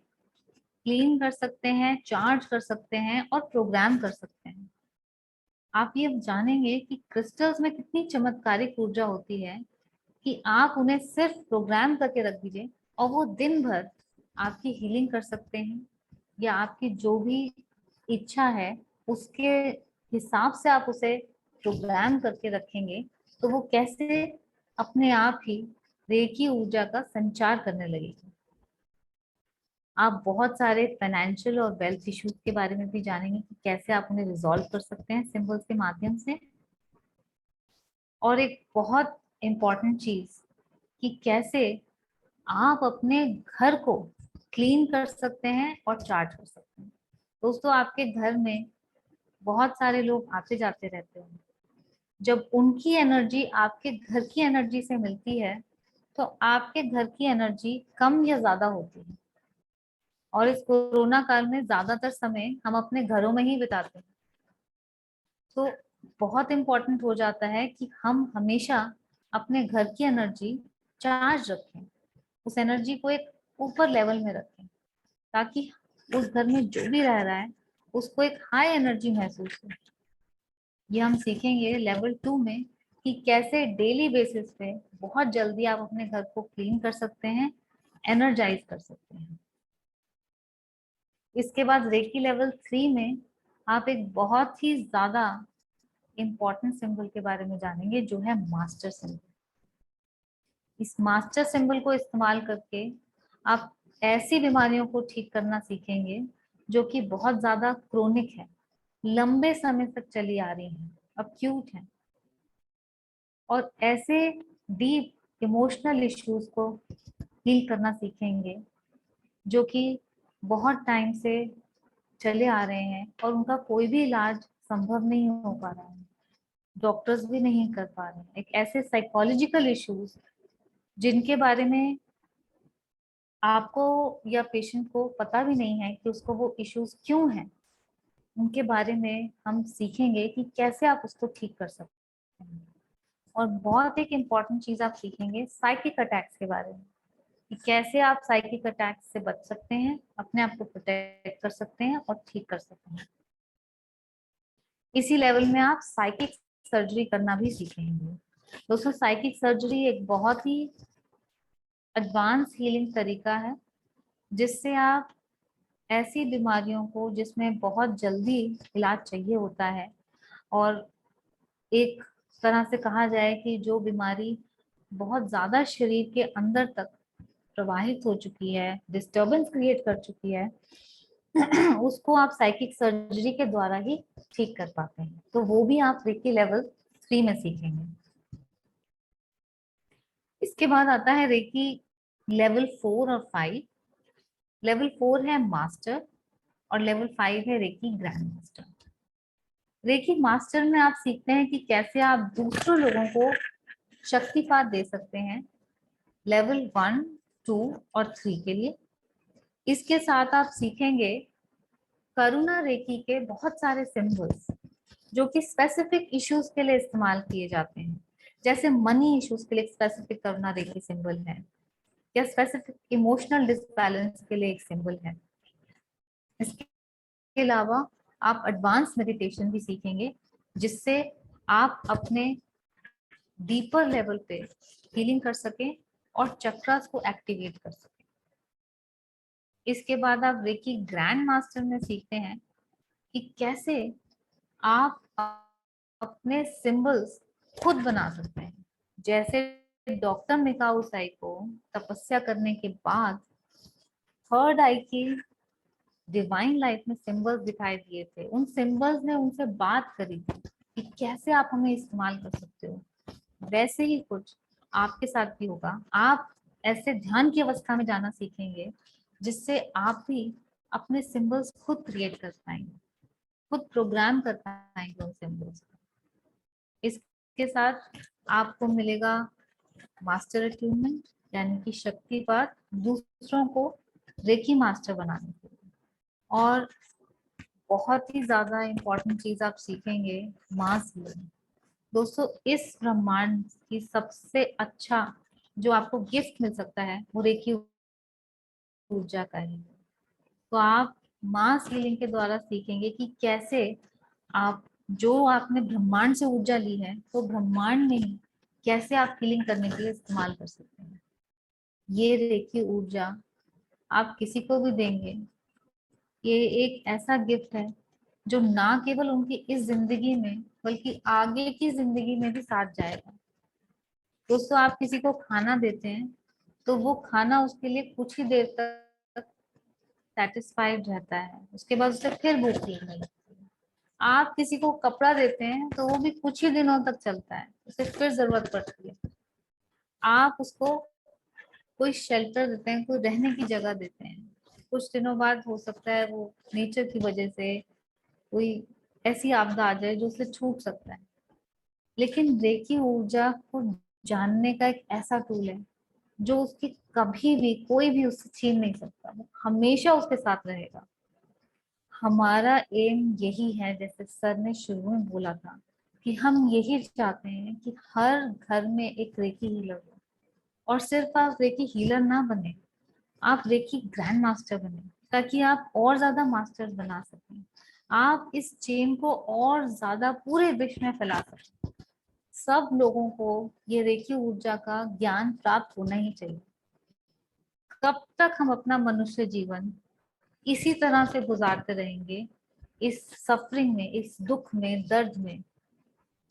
क्लीन कर सकते हैं, चार्ज कर सकते हैं और प्रोग्राम कर सकते हैं। आप ये जानेंगे कि क्रिस्टल्स में कितनी चमत्कारिक ऊर्जा होती है कि आप उन्हें सिर्फ प्रोग्राम करके रख दीजिए और वो दिन भर आपकी हीलिंग कर सकते हैं, या आपकी जो भी इच्छा है उसके हिसाब से आप उसे प्रोग्राम करके रखेंगे तो वो कैसे अपने आप ही रेकी ऊर्जा का संचार करने लगेगी। आप बहुत सारे फाइनेंशियल और वेल्थ इश्यूज के बारे में भी जानेंगे कि कैसे आप उन्हें रिजॉल्व कर सकते हैं सिंबल्स के माध्यम से। और एक बहुत इम्पॉर्टेंट चीज कि कैसे आप अपने घर को क्लीन कर सकते हैं और चार्ज कर सकते हैं। दोस्तों, आपके घर में बहुत सारे लोग आते जाते रहते हैं। जब उनकी एनर्जी आपके घर की एनर्जी से मिलती है तो आपके घर की एनर्जी कम या ज्यादा होती है। और इस कोरोना काल में ज्यादातर समय हम अपने घरों में ही बिताते हैं, तो बहुत इम्पोर्टेंट हो जाता है कि हम हमेशा अपने घर की एनर्जी चार्ज रखें, उस एनर्जी को एक ऊपर लेवल में रखें, ताकि उस घर में जो भी रह रहा है उसको एक हाई एनर्जी महसूस हो। ये हम सीखेंगे लेवल 2 में कि कैसे डेली बेसिस पे बहुत जल्दी आप अपने घर को क्लीन कर सकते हैं, एनर्जाइज कर सकते हैं। इसके बाद रेकी लेवल 3 में आप एक बहुत ही ज्यादा इम्पोर्टेंट सिंबल के बारे में जानेंगे जो है मास्टर सिंबल। इस मास्टर सिंबल को इस्तेमाल करके आप ऐसी बीमारियों को ठीक करना सीखेंगे जो कि बहुत ज्यादा क्रोनिक है, लंबे समय तक चली आ रही है, अक्यूट है, और ऐसे डीप इमोशनल इश्यूज को हील करना सीखेंगे जो कि बहुत टाइम से चले आ रहे हैं और उनका कोई भी इलाज संभव नहीं हो पा रहा है, डॉक्टर्स भी नहीं कर पा रहे हैं। एक ऐसे साइकोलॉजिकल इश्यूज जिनके बारे में आपको या पेशेंट को पता भी नहीं है कि उसको वो इश्यूज क्यों हैं, उनके बारे में हम सीखेंगे कि कैसे आप उसको ठीक कर सकते हैं। और बहुत एक इम्पॉर्टेंट चीज आप सीखेंगे साइकिक अटैक्स के बारे में कि कैसे आप साइकिक अटैक्स से बच सकते हैं, अपने आप को प्रोटेक्ट कर सकते हैं और ठीक कर सकते हैं। इसी लेवल में आप साइकिक सर्जरी करना भी सीखेंगे। दोस्तों, साइकिक सर्जरी एक बहुत ही एडवांस हीलिंग तरीका है जिससे आप ऐसी बीमारियों को जिसमें बहुत जल्दी इलाज चाहिए होता है, और एक तरह से कहा जाए कि जो बीमारी बहुत ज्यादा शरीर के अंदर तक प्रवाहित हो चुकी है, डिस्टरबेंस क्रिएट कर चुकी है, उसको आप साइकिक सर्जरी के द्वारा ही ठीक कर पाते हैं। तो वो भी आप रेकी लेवल 3 में सीखेंगे। इसके बाद आता है रेकी लेवल 4 और 5। लेवल 4 है मास्टर और लेवल 5 है recce grand master. Reiki master में आप सीखते हैं कि कैसे आप दूसरों लोगों को शक्तिपात दे सकते हैं लेवल 1, 2 और 3 के लिए। इसके साथ आप सीखेंगे करुणा रेकी के बहुत सारे सिंबल्स जो कि स्पेसिफिक इश्यूज के लिए इस्तेमाल किए जाते हैं, जैसे मनी इश्यूज के लिए स्पेसिफिक करुणा रेकी सिंबल है, या स्पेसिफिक इमोशनल डिसबैलेंस के लिए एक सिंबल है। इसके अलावा आप एडवांस मेडिटेशन भी सीखेंगे, जिससे आप अपने डीपर लेवल पे हीलिंग कर सकें और चक्रास को एक्टिवेट कर सकें। इसके बाद आप रेकी ग्रैंड मास्टर में सीखते हैं कि कैसे आप अपने सिंबल्स खुद बना सकते हैं। जैसे डॉक्टर मिकाओ साई को तपस्या करने के बाद थर्ड आई की डिवाइन लाइट में सिंबल्स दिखाई दिए थे, उन सिंबल्स ने उनसे बात करी थी कि कैसे आप हमें इस्तेमाल कर सकते हो। वैसे ही कुछ आपके साथ भी होगा। आप ऐसे ध्यान की अवस्था में जाना सीखेंगे, जिससे आप भी अपने सिंबल्स खुद क्रिएट कर पाएंगे, खुद प्रोग्राम कर पाएंगे उन सिंबल्स को। इसके साथ आपको मिलेगा मास्टर अट्यूनमेंट, यानी कि शक्तिपात दूसरों को रेकी मास्टर बनाने के लिए। और बहुत ही ज्यादा इम्पोर्टेंट चीज आप सीखेंगे, मास हीलिंग। दोस्तों, इस ब्रह्मांड की सबसे अच्छा जो आपको गिफ्ट मिल सकता है वो रेकी ऊर्जा का ही है। तो आप मास हीलिंग के द्वारा सीखेंगे कि कैसे आप जो आपने ब्रह्मांड से ऊर्जा ली है तो ब्रह्मांड में ही कैसे आप हीलिंग करने के लिए इस्तेमाल कर सकते हैं। ये रेकी ऊर्जा आप किसी को भी देंगे, ये एक ऐसा गिफ्ट है जो ना केवल उनकी इस जिंदगी में बल्कि आगे की जिंदगी में भी साथ जाएगा। दोस्तों, आप किसी को खाना देते हैं तो वो खाना उसके लिए कुछ ही देर तक सेटिस्फाइड रहता है, उसके बाद उसे फिर भूख लगने लगती है। आप किसी को कपड़ा देते हैं तो वो भी कुछ ही दिनों तक चलता है, उसे फिर जरूरत पड़ती है। आप उसको कोई शेल्टर देते हैं, कोई रहने की जगह देते हैं, कुछ दिनों बाद हो सकता है वो नेचर की वजह से कोई ऐसी आपदा आ जाए जो उसे छूट सकता है। लेकिन रेकी ऊर्जा को जानने का एक ऐसा टूल है जो उसकी कभी भी कोई भी उससे छीन नहीं सकता, वो हमेशा उसके साथ रहेगा। हमारा एम यही है, जैसे सर ने शुरू में बोला था, कि हम यही चाहते हैं कि हर घर में एक रेकी हीलर हो। और सिर्फ आप रेकी हीलर ना बने, आप रेकी ग्रैंड मास्टर बने, ताकि आप और ज्यादा मास्टर्स बना सकें, आप इस चेन को और ज्यादा पूरे विश्व में फैला सकें। सब लोगों को ये रेकी ऊर्जा का ज्ञान प्राप्त होना ही चाहिए। कब तक हम अपना मनुष्य जीवन इसी तरह से गुजारते रहेंगे, इस सफरिंग में, इस दुख में, दर्द में?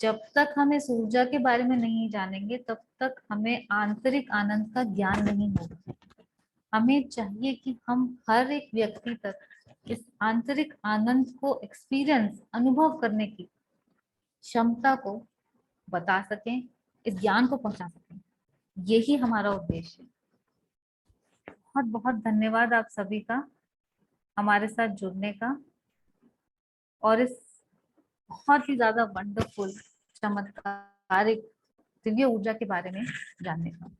जब तक हम इस ऊर्जा के बारे में नहीं जानेंगे तब तक हमें आंतरिक आनंद का ज्ञान नहीं होगा। हमें चाहिए कि हम हर एक व्यक्ति तक इस आंतरिक आनंद को एक्सपीरियंस, अनुभव करने की क्षमता को बता सकें, इस ज्ञान को पहुंचा सकें। यही हमारा उद्देश्य है। बहुत बहुत धन्यवाद आप सभी का हमारे साथ जुड़ने का और इस बहुत ही ज्यादा वंडरफुल, चमत्कारिक दिव्य ऊर्जा के बारे में जानने का।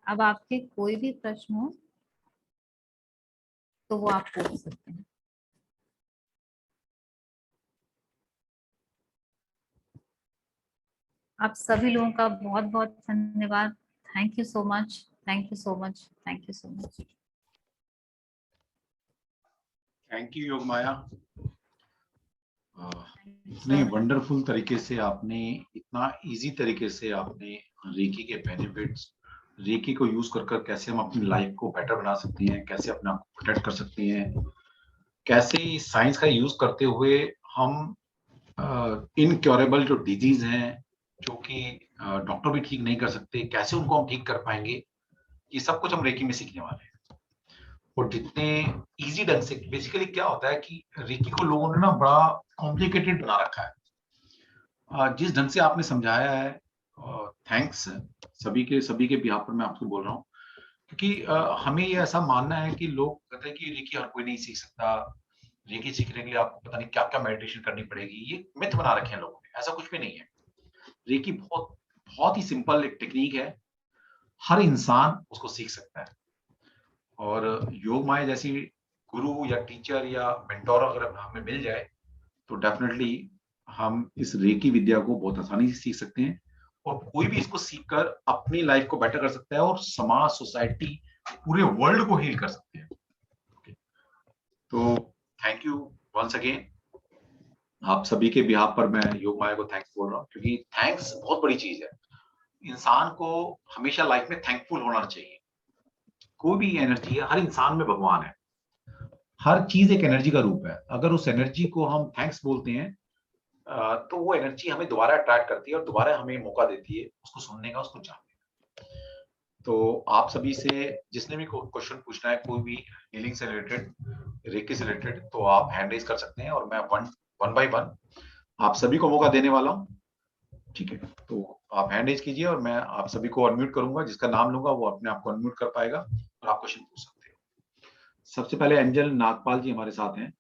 अब आपके कोई भी प्रश्न हो तो वो आप पूछ सकते हैं। आप सभी लोगों का बहुत बहुत धन्यवाद। Thank you so much, thank you so much, thank you so much. Thank you योग माया। इतने वंडरफुल तरीके से आपने, इतना इजी तरीके से आपने रेकी के बेनिफिट्स, रेकी को यूज कर कर कैसे हम अपनी लाइफ को बेटर बना सकते हैं, कैसे अपने आप को प्रोटेक्ट कर सकते हैं, कैसे साइंस का यूज करते हुए हम इनक्योरेबल जो डिजीज हैं, जो कि डॉक्टर भी ठीक नहीं कर सकते, कैसे उनको हम ठीक कर पाएंगे, ये सब कुछ हम रेकी में सीखने वाले हैं। और जितने इजी ढंग से, बेसिकली क्या होता है कि रेकी को लोगों ने ना बड़ा कॉम्प्लिकेटेड बना रखा है। जिस ढंग से आपने समझाया है, थैंक्स सभी के बिहाफ पर मैं आपको बोल रहा हूँ, क्योंकि हमें ये ऐसा मानना है कि लोग कहते हैं कि रेकी हर कोई नहीं सीख सकता, रेकी सीखने के लिए आपको पता नहीं क्या क्या मेडिटेशन करनी पड़ेगी, ये मिथ बना रखे हैं लोगों ने। ऐसा कुछ भी नहीं है। रेकी बहुत बहुत ही सिंपल एक टेक्निक है, हर इंसान उसको सीख सकता है। और योग माया जैसी गुरु या टीचर या मेंटोर अगर हमें मिल जाए तो डेफिनेटली हम इस रेकी विद्या को बहुत आसानी से सीख सकते हैं और कोई भी इसको सीखकर अपनी लाइफ को बेटर कर सकता है और समाज, सोसाइटी, पूरे वर्ल्ड को हील कर सकते हैं। तो थैंक यू वंस अगेन। आप सभी के बिहाफ पर मैं योग माया को थैंक्स बोल रहा हूँ, क्योंकि थैंक्स बहुत बड़ी चीज है। इंसान को हमेशा लाइफ में थैंकफुल होना चाहिए। कोई भी एनर्जी है, हर इंसान में भगवान है, हर चीज एक एनर्जी का रूप है। अगर उस एनर्जी को हम थैंक्स बोलते हैं तो वो एनर्जी हमें दोबारा अट्रैक्ट करती है और दोबारा हमें मौका देती है उसको सुनने का, उसको जानने का। तो आप सभी से जिसने भी क्वेश्चन पूछना है, कोई भी हीलिंग से रिलेटेड, रेकी से रिलेटेड, तो आप हैंड रेज कर सकते हैं और मैं वन बाय वन आप सभी को मौका देने वाला हूँ। ठीक है, तो आप हैंड रेज कीजिए और मैं आप सभी को अनम्यूट करूंगा। जिसका नाम लूंगा वो अपने आप को अनम्यूट कर पाएगा और आप क्वेश्चन पूछ सकते हो। सबसे पहले एंजल नागपाल जी हमारे साथ हैं।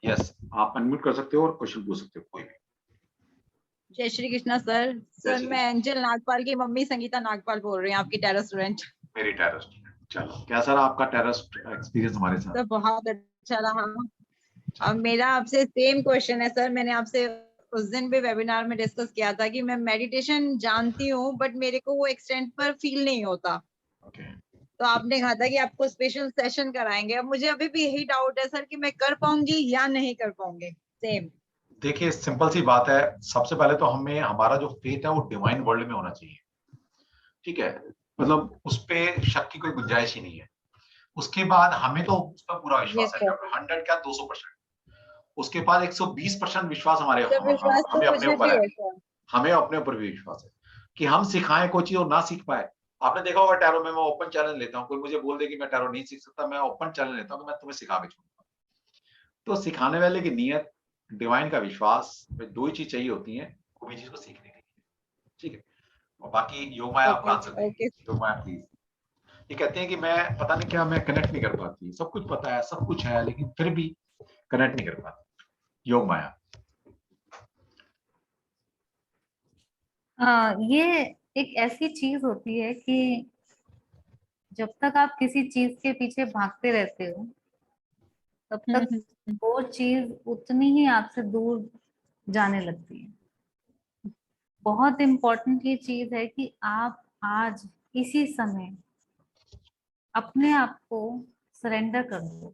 यस, आप अनम्यूट कर सकते हो और क्वेश्चन पूछ सकते हो कोई भी। जय श्री कृष्णा सर। सर श्री मैं एंजल नागपाल की मम्मी संगीता नागपाल बोल रही हूँ, आपकी टेरेस स्टूडेंट। मेरी टेरेस। चलो, कैसा रहा आपका टेरेस एक्सपीरियंस हमारे साथ? सर बहुत अच्छा रहा। अब मेरा आपसे सेम क्वेश्चन है सर। मैंने आपसे उस दिन भी वेबिनार में डिस्कस किया था कि मैं मेडिटेशन जानती हूँ बट मेरे को वो एक्सटेंट पर फील नहीं होता। तो आपने कहा था कि आपको स्पेशल सेशन कराएंगे। अब मुझे अभी भी यही डाउट है सर कि मैं कर पाऊंगी या नहीं कर पाऊंगी। सेम देखिए, सिंपल सी बात है। सबसे पहले तो हमें हमारा जो फेथ है वो डिवाइन वर्ल्ड में होना चाहिए। ठीक है, मतलब उस पे शक की कोई गुंजाइश ही नहीं है। उसके बाद हमें तो उस पर पूरा विश्वास है, 100 क्या 200%। उसके बाद 120% विश्वास हमारे विश्वास हमें तो अपने मुझे ऊपर भी है। है सर। हमें अपने ऊपर भी विश्वास है कि हम सिखाएं कोई चीज और ना सीख पाए। आपने देखा होगा टैरो में मैं ओपन चैलेंज लेता हूँ। कोई मुझे बोल दे कि मैं टैरो नहीं सीख सकता, मैं ओपन चैलेंज लेता हूँ कि मैं तुम्हें सिखा के छोड़ूंगा। तो सिखाने वाले की नीयत, डिवाइन का विश्वास, दो ही चीज चाहिए होती है कोई भी चीज को सीखने के लिए। ठीक है, और बाकी योग माया आपका आंसर देंगे। योग माया प्लीज। ये कहते हैं कि मैं पता नहीं क्या, मैं कनेक्ट नहीं कर पाती। सब कुछ पता है, सब कुछ है, लेकिन फिर भी कनेक्ट नहीं कर पाती। योग माया। ये एक ऐसी चीज होती है कि जब तक आप किसी चीज के पीछे भागते रहते हो तब तक वो चीज उतनी ही आपसे दूर जाने लगती है। बहुत इम्पोर्टेंट ये चीज है कि आप आज इसी समय अपने आप को सरेंडर कर दो।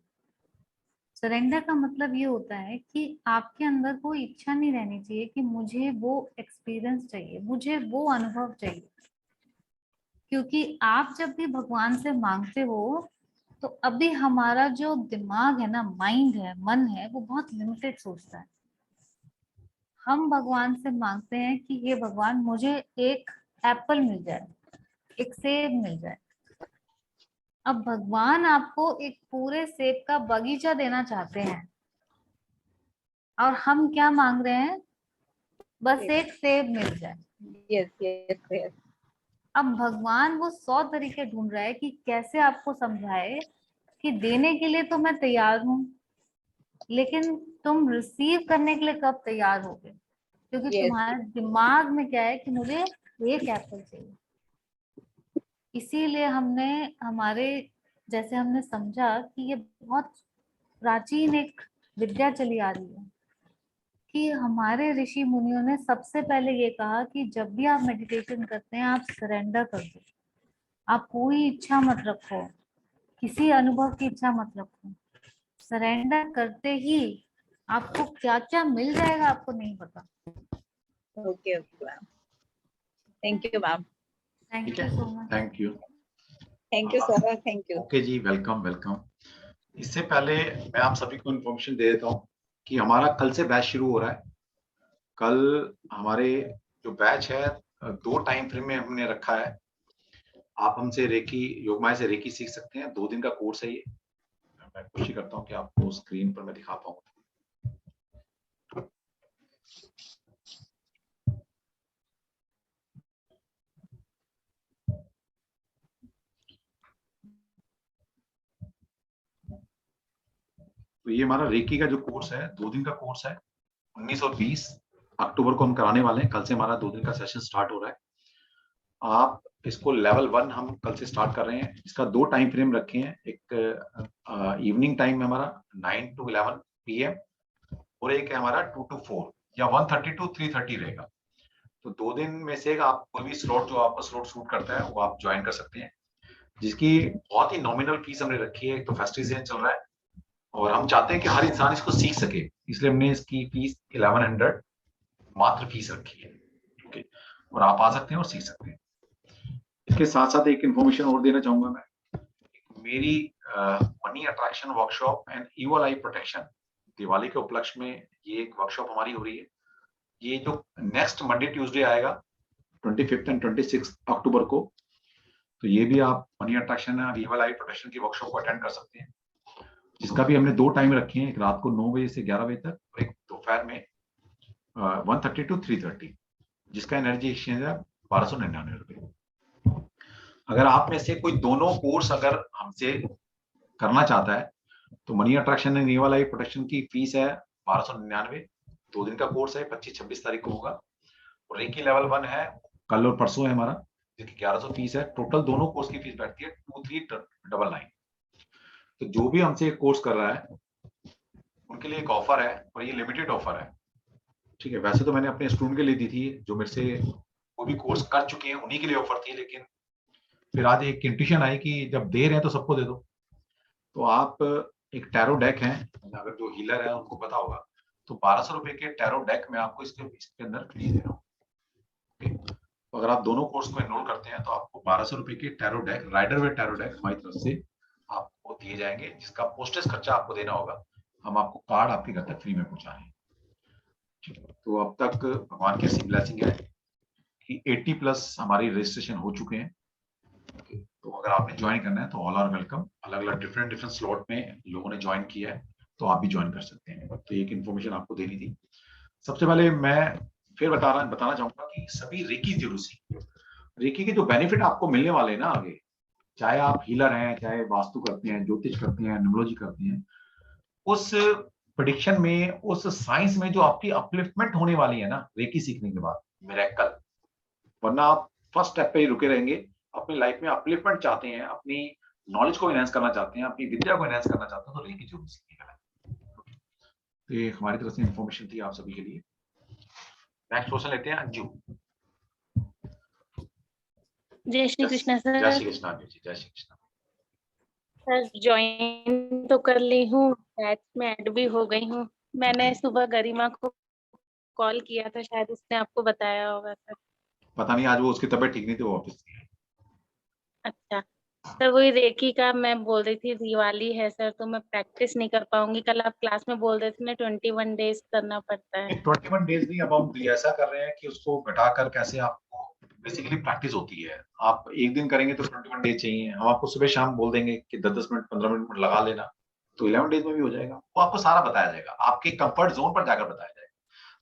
सरेंडर का मतलब ये होता है कि आपके अंदर कोई इच्छा नहीं रहनी चाहिए कि मुझे वो एक्सपीरियंस चाहिए, मुझे वो अनुभव चाहिए। क्योंकि आप जब भी भगवान से मांगते हो तो अभी हमारा जो दिमाग है ना, माइंड है, मन है, वो बहुत लिमिटेड सोचता है। हम भगवान से मांगते हैं कि ये भगवान मुझे एक एप्पल मिल जाए, एक सेब मिल जाए। अब भगवान आपको एक पूरे सेब का बगीचा देना चाहते हैं और हम क्या मांग रहे हैं? बस एक सेब मिल जाए। Yes yes yes. अब भगवान वो 100 तरीके ढूंढ रहा है कि कैसे आपको समझाए कि देने के लिए तो मैं तैयार हूँ, लेकिन तुम रिसीव करने के लिए कब तैयार होगे? क्योंकि Yes. तुम्हारे दिमाग में क्या है कि मुझे एक एप्पल चाहिए। इसीलिए हमने समझा कि ये बहुत प्राचीन एक विद्या चली आ रही है कि हमारे ऋषि मुनियों ने सबसे पहले ये कहा कि जब भी आप मेडिटेशन करते हैं आप सरेंडर कर दो। आप कोई इच्छा मत रखो, किसी अनुभव की इच्छा मत रखो। सरेंडर करते ही आपको क्या क्या मिल जाएगा आपको नहीं पता। Okay okay ma'am. Thank you ma'am. Thank you so much. Thank you. Thank you sir. Thank you. Okay जी, वेलकम वेलकम। इससे पहले मैं आप सभी को इन्फॉर्मेशन दे देता हूँ कि हमारा कल से बैच शुरू हो रहा है। कल हमारे जो बैच है 2 टाइम फ्रेम में हमने रखा है। आप हमसे रेकी, योगमाया से रेकी सीख सकते हैं। 2 दिन का कोर्स है ये। मैं कोशिश करता हूँ कि आपको स्क्रीन पर मैं दिखा पाऊँ। तो ये हमारा रेकी का जो कोर्स है 2 दिन का कोर्स है। 19 और 20 अक्टूबर को हम कराने वाले हैं। कल से हमारा 2 दिन का सेशन स्टार्ट हो रहा है। आप इसको लेवल 1 हम कल से स्टार्ट कर रहे हैं। इसका 2 टाइम फ्रेम रखे हैं, एक इवनिंग टाइम है हमारा 9 to 11 PM और एक है हमारा 2 to 4 या 1:30 to 3:30 रहेगा। तो 2 दिन में से आप कोई भी स्लॉट जो आपका स्लॉट सूट करता है वो आप ज्वाइन कर सकते हैं, जिसकी बहुत ही नॉमिनल फीस हमने रखी है। तो फेस्टिव सीजन चल रहा है और हम चाहते हैं कि हर इंसान इसको सीख सके, इसलिए हमने इसकी फीस 1100 मात्र फीस रखी है। ओके, और आप आ सकते हैं और सीख सकते हैं। इसके साथ साथ एक इन्फॉर्मेशन और देना चाहूंगा मैं, मेरी money attraction workshop and evil I protection Diwali के उपलक्ष्य में ये एक वर्कशॉप हमारी हो रही है। ये जो नेक्स्ट मंडे ट्यूसडे आएगा 25 एंड 26 अक्टूबर को, तो ये भी आप money attraction and evil I protection की वर्कशॉप को अटेंड कर सकते हैं, जिसका भी हमने 2 टाइम रखे हैं, एक रात को 9 बजे से 11 बजे तक और एक दोपहर में 1:30 to 3:30, जिसका एनर्जी एक्सचेंज है 1299 रुपए। अगर आप में से कोई दोनों कोर्स अगर हमसे करना चाहता है तो money attraction and evil I protection की फीस है 1299, 2 दिन का कोर्स है, 25-26 तारीख को होगा। और रेकी लेवल 1 है, कल और परसों है हमारा, जिसकी 1100 फीस है। टोटल दोनों कोर्स की फीस बैठती है 2399। तो जो भी हमसे कोर्स कर रहा है उनके लिए एक ऑफर है और ये लिमिटेड ऑफर है, ठीक है। वैसे तो मैंने अपने स्टूडेंट के लिए दी थी, जो मेरे से वो भी कोर्स कर चुके हैं उन्हीं के लिए ऑफर थी, लेकिन फिर आज एक इंट्यूशन आई कि जब दे रहे हैं तो सबको दे दो। तो आप एक टैरो डेक है, अगर जो हीलर है उनको पता होगा, तो 1200 रुपए के टैरो डेक में आपको इसके अंदर फ्री दे रहा हूँ। तो अगर आप दोनों कोर्स को एनरोल करते हैं तो आपको 1200 रुपए के टैरो डेक, राइडर वे टैरो डेक हमारी तरफ से आपको दिए जाएंगे, जिसका पोस्टेज खर्चा आपको देना होगा। हम आपको कार्ड आपके घर तक फ्री में पहुंचा रहे हैं। तो अब तक भगवान की ऐसी ब्लेसिंग है कि 80+ हमारी रजिस्ट्रेशन हो चुके हैं। तो अगर आपने ज्वाइन करना है तो ऑल आर वेलकम। अलग अलग डिफरेंट स्लॉट में लोगों ने ज्वाइन किया है, तो आप भी ज्वाइन कर सकते हैं। तो एक इन्फॉर्मेशन आपको देनी थी। सबसे पहले मैं फिर बताना चाहूंगा कि सभी रेकी जरूर सीखिए। रेकी के जो बेनिफिट आपको मिलने वाले हैं ना आगे, चाहे आप हीलर हैं, चाहे वास्तु करते हैं, ज्योतिष करते हैं, न्यूमरोलॉजी करते हैं, उस प्रेडिक्शन में, उस साइंस में जो आपकी अपलिफ्टमेंट होने वाली है ना रेकी सीखने के बाद, मिरेकल। वरना आप फर्स्ट स्टेप पे ही रुके रहेंगे। अपनी लाइफ में अपलिफ्टमेंट चाहते हैं, अपनी नॉलेज को एनहांस करना चाहते हैं, अपनी विद्या को एनहांस करना चाहते हैं, तो रेकी जरूर सीखिएगा। तो ये हमारी तरफ से इंफॉर्मेशन थी आप सभी के लिए। नेक्स्ट क्वेश्चन लेते हैं अंजू। जय श्री कृष्णा सर। जय श्री कृष्णा अंजू जी, जय श्री कृष्णा। सर ज्वाइन तो कर ली हूँ, बैच में ऐड भी हो गई हूँ। मैंने सुबह गरिमा को कॉल किया था, शायद उसने आपको बताया होगा सर। पता नहीं, आज वो उसकी तबीयत ठीक नहीं थी, वो ऑफिस थी। अच्छा सर, वही रेकी का मैं बोल रही थी, दिवाली है सर तो मैं प्रैक्टिस नहीं कर पाऊंगी। कल आप क्लास में बोल रहे थे ना 21 डेज करना पड़ता है। 21 डेज नहीं, अब हम ऐसा कर रहे हैं कि उसको घटाकर कैसे आपको बेसिकली प्रैक्टिस होती है। आप एक दिन करेंगे तो 21 डेज चाहिए, हम आपको सुबह शाम बोल देंगे कि 10-10 मिनट 15 मिनट लगा लेना, तो 11 डेज में भी हो जाएगा। वो आपको सारा बताया जाएगा, आपके कंफर्ट जोन पर जाकर बताया जाएगा।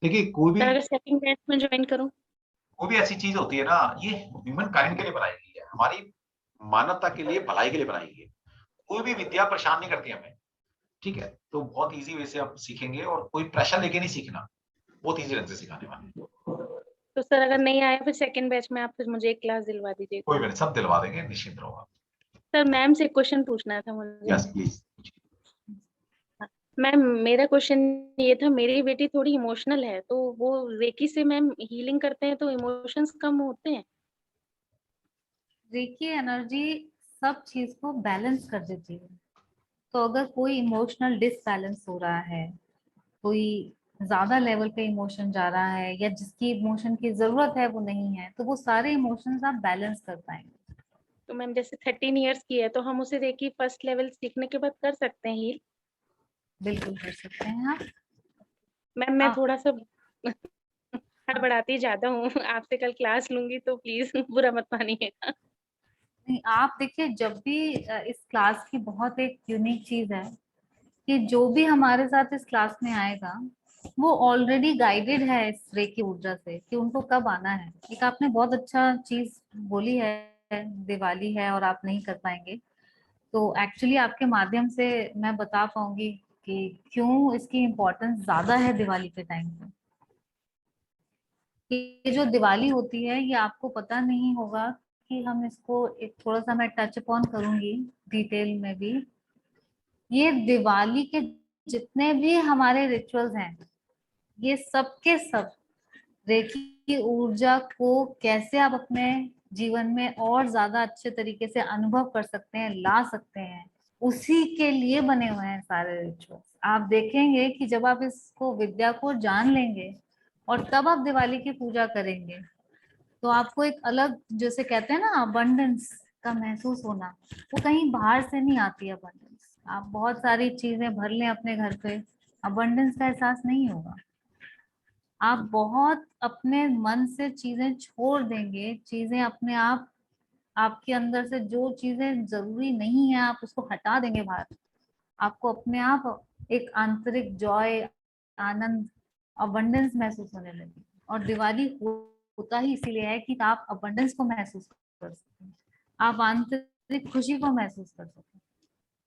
देखिए कोई अगर सेकंड बैच में ज्वाइन करूं, भी ऐसी चीज होती है ना, ये ह्यूमन काइंड के लिए बनाई गई है, हमारी मानवता के लिए, भलाई के लिए बनाई गई है। कोई भी विद्या परेशान नहीं करती हमें, ठीक है। तो बहुत इजी वे से आप सीखेंगे और कोई प्रेशर लेके नहीं सीखना, बहुत इजी ढंग से सिखाने वाले। तो सर अगर नहीं आया फिर सेकंड बैच में आप फिर मुझे एक क्लास दिलवा दीजिए। कोई भी नहीं, सब दिलवा देंगे, निश्चिंत रहो आप। सर मैम से एक क्वेश्चन पूछना था मुझे। Yes please. मैम मेरा क्वेश्चन ये था, मेरी बेटी थोड़ी इमोशनल है, तो वो रेकी से मैम हीलिंग करते हैं तो इमोशंस कम होते हैं? रेकी एनर्जी सब चीज को बैलेंस कर देती है। तो अगर कोई इमोशनल डिसबैलेंस हो रहा है, कोई ज्यादा लेवल पे इमोशन जा रहा है, या जिसकी इमोशन की जरूरत है वो नहीं है, तो वो सारे इमोशंस आप बैलेंस कर पाएंगे। तो मैम जैसे 13 इयर्स की है तो हम उसे रेकी फर्स्ट लेवल सीखने के बाद कर सकते हैं हील? बिल्कुल कर सकते हैं आप। मैम मैं थोड़ा सा हड़बड़ाती ज्यादा हूँ, आपसे कल क्लास लूंगी तो प्लीज बुरा मत मानिएगा। नहीं, आप देखिए, जब भी इस क्लास की बहुत एक यूनिक चीज है कि जो भी हमारे साथ इस क्लास में आएगा वो ऑलरेडी गाइडेड है इस रेकी ऊर्जा से कि उनको कब आना है। एक आपने बहुत अच्छा चीज बोली है, दिवाली है और आप नहीं कर पाएंगे, तो एक्चुअली आपके माध्यम से मैं बता पाऊंगी कि क्यों इसकी इम्पोर्टेंस ज्यादा है दिवाली के टाइम पे। ये जो दिवाली होती है, ये आपको पता नहीं होगा कि हम इसको एक थोड़ा सा मैं टच अपॉन करूंगी डिटेल में भी। ये दिवाली के जितने भी हमारे रिचुअल्स हैं, ये सब के सब रेकी की ऊर्जा को कैसे आप अपने जीवन में और ज्यादा अच्छे तरीके से अनुभव कर सकते हैं, ला सकते हैं, उसी के लिए बने हुए हैं सारे रिचुअल्स। आप देखेंगे कि जब आप इसको विद्या को जान लेंगे और तब आप दिवाली की पूजा करेंगे, तो आपको एक अलग, जैसे कहते हैं ना, अबंडेंस का महसूस होना, वो कहीं बाहर से नहीं आती अबंडेंस। आप बहुत सारी चीजें भर लें अपने घर पे, अबंडेंस का एहसास नहीं होगा। आप बहुत अपने मन से चीजें छोड़ देंगे, चीजें अपने आप, आपके अंदर से जो चीजें जरूरी नहीं है आप उसको हटा देंगे बाहर। आपको अपने आप एक आंतरिक जॉय, आनंद, अबंडेंस महसूस होने लगी। और दिवाली होता ही इसीलिए है कि आप अबंडेंस को महसूस कर सकें, आप आंतरिक खुशी को महसूस कर सकें।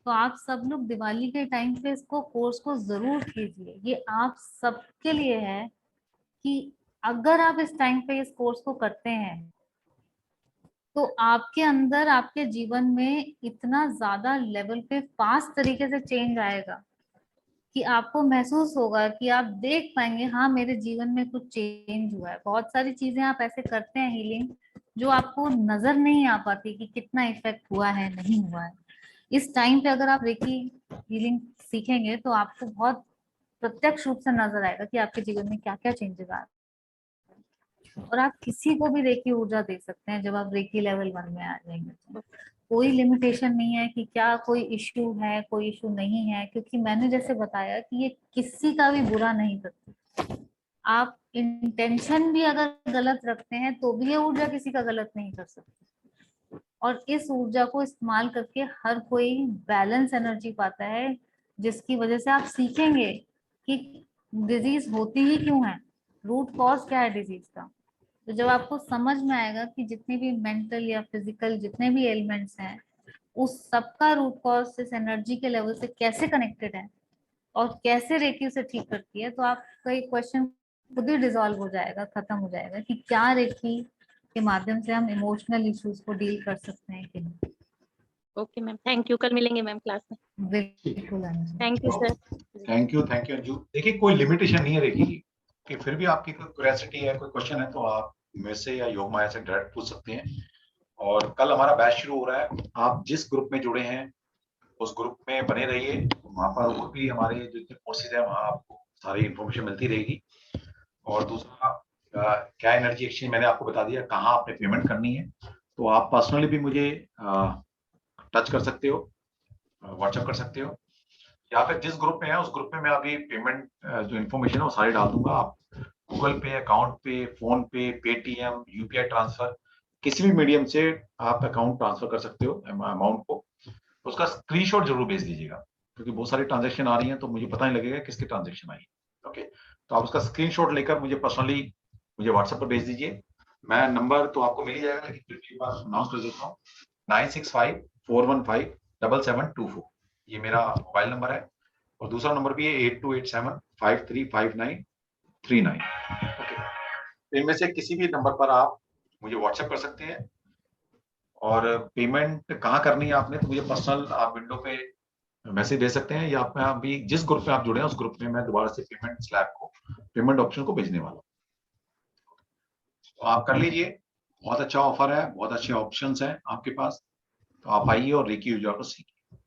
तो आप सब लोग दिवाली के टाइम पे इसको कोर्स को जरूर कीजिए। ये आप सबके लिए है कि अगर आप इस टाइम पे इस कोर्स को करते हैं तो आपके अंदर, आपके जीवन में इतना ज्यादा लेवल पे फास्ट तरीके से चेंज आएगा कि आपको महसूस होगा कि आप देख पाएंगे, हाँ मेरे जीवन में कुछ चेंज हुआ है। बहुत सारी चीजें आप ऐसे करते हैं हीलिंग, जो आपको नजर नहीं आ पाती कि कितना इफेक्ट हुआ है, नहीं हुआ है। इस टाइम पे अगर आप रेकी हीलिंग सीखेंगे तो आपको बहुत प्रत्यक्ष रूप से नजर आएगा कि आपके जीवन में क्या क्या चेंजेस आ रहे हैं। और आप किसी को भी रेकी ऊर्जा दे सकते हैं जब आप रेकी लेवल 1 में आ जाएंगे। तो कोई लिमिटेशन नहीं है कि क्या कोई इश्यू है, कोई इश्यू नहीं है, क्योंकि मैंने जैसे बताया कि ये किसी का भी बुरा नहीं करती। आप इंटेंशन भी अगर गलत रखते हैं तो भी ये ऊर्जा किसी का गलत नहीं कर सकती। और इस ऊर्जा को इस्तेमाल करके हर कोई बैलेंस एनर्जी पाता है, जिसकी वजह से आप सीखेंगे कि डिजीज होती ही क्यों है, रूट कॉज क्या है डिजीज का। तो जब आपको समझ में आएगा कि जितने भी मेंटल या फिजिकल जितने भी एलिमेंट्स हैं, उस सबका रूट कॉज इस एनर्जी के लेवल से कैसे कनेक्टेड है और कैसे रेकी उसे ठीक करती है, तो आपका एक क्वेश्चन खुद ही डिसॉल्व हो जाएगा, खत्म हो जाएगा कि क्या रेकी के माध्यम से हम इमोशनल इश्यूज को डील कर सकते हैं कि नहीं। Okay ma'am, thank you. कल मिलेंगे मैम क्लास में। बिल्कुल Anuja. Thank you sir. Thank you Anju. देखिए कोई लिमिटेशन नहीं है रेकी की, कि फिर भी आपकी कोई क्यूरियोसिटी है, कोई क्वेश्चन है तो आप मेरे से या योग माया से डायरेक्ट पूछ सकते हैं। और कल हमारा बैच शुरू हो रहा है, आप जिस ग्रुप में जुड़े हैं उस ग्रुप में बने रहिए। वहां पर और भी हमारे जो जितने कोर्सेज है वहां आपको सारी इंफॉर्मेशन मिलती रहेगी। और दूसरा क्या एनर्जी एक्सचेंज मैंने आपको बता दिया, कहाँ आपने पेमेंट करनी है। तो आप पर्सनली भी मुझे टच कर सकते हो, व्हाट्सएप कर सकते हो, या फिर जिस ग्रुप में है उस ग्रुप में मैं अभी पेमेंट जो इन्फॉर्मेशन है वो सारी डाल दूंगा। आप गूगल पे, अकाउंट पे, फोन पे, पेटीएम, यूपीआई ट्रांसफर, किसी भी मीडियम से आप अकाउंट ट्रांसफर कर सकते हो अमाउंट को। उसका स्क्रीनशॉट जरूर भेज दीजिएगा, क्योंकि बहुत सारी ट्रांजेक्शन आ रही हैं तो मुझे पता नहीं लगेगा किसकी ट्रांजेक्शन आई। ओके, तो आप उसका स्क्रीनशॉट लेकर मुझे पर्सनली मुझे व्हाट्सएप पर भेज दीजिए। मैं नंबर तो आपको मिल ही जाएगा, लेकिन फिर एक बार अनाउंस कर देता हूँ, 9654157724, ये मेरा मोबाइल नंबर है। और दूसरा नंबर भी है 8287535939। ओके, इनमें से किसी भी नंबर पर आप मुझे व्हाट्सएप कर सकते हैं। और पेमेंट कहाँ करनी है आपने, तो मुझे पर्सनल आप विंडो पे मैसेज दे सकते हैं, या मैं अभी जिस ग्रुप में आप जुड़े हैं उस ग्रुप में मैं दोबारा से पेमेंट स्लैब को, पेमेंट ऑप्शन को भेजने वाला हूँ। तो आप कर लीजिए, बहुत अच्छा ऑफर है, बहुत अच्छे ऑप्शंस हैं आपके पास। तो आप आइए और रेकी ऊर्जा को सीखिए।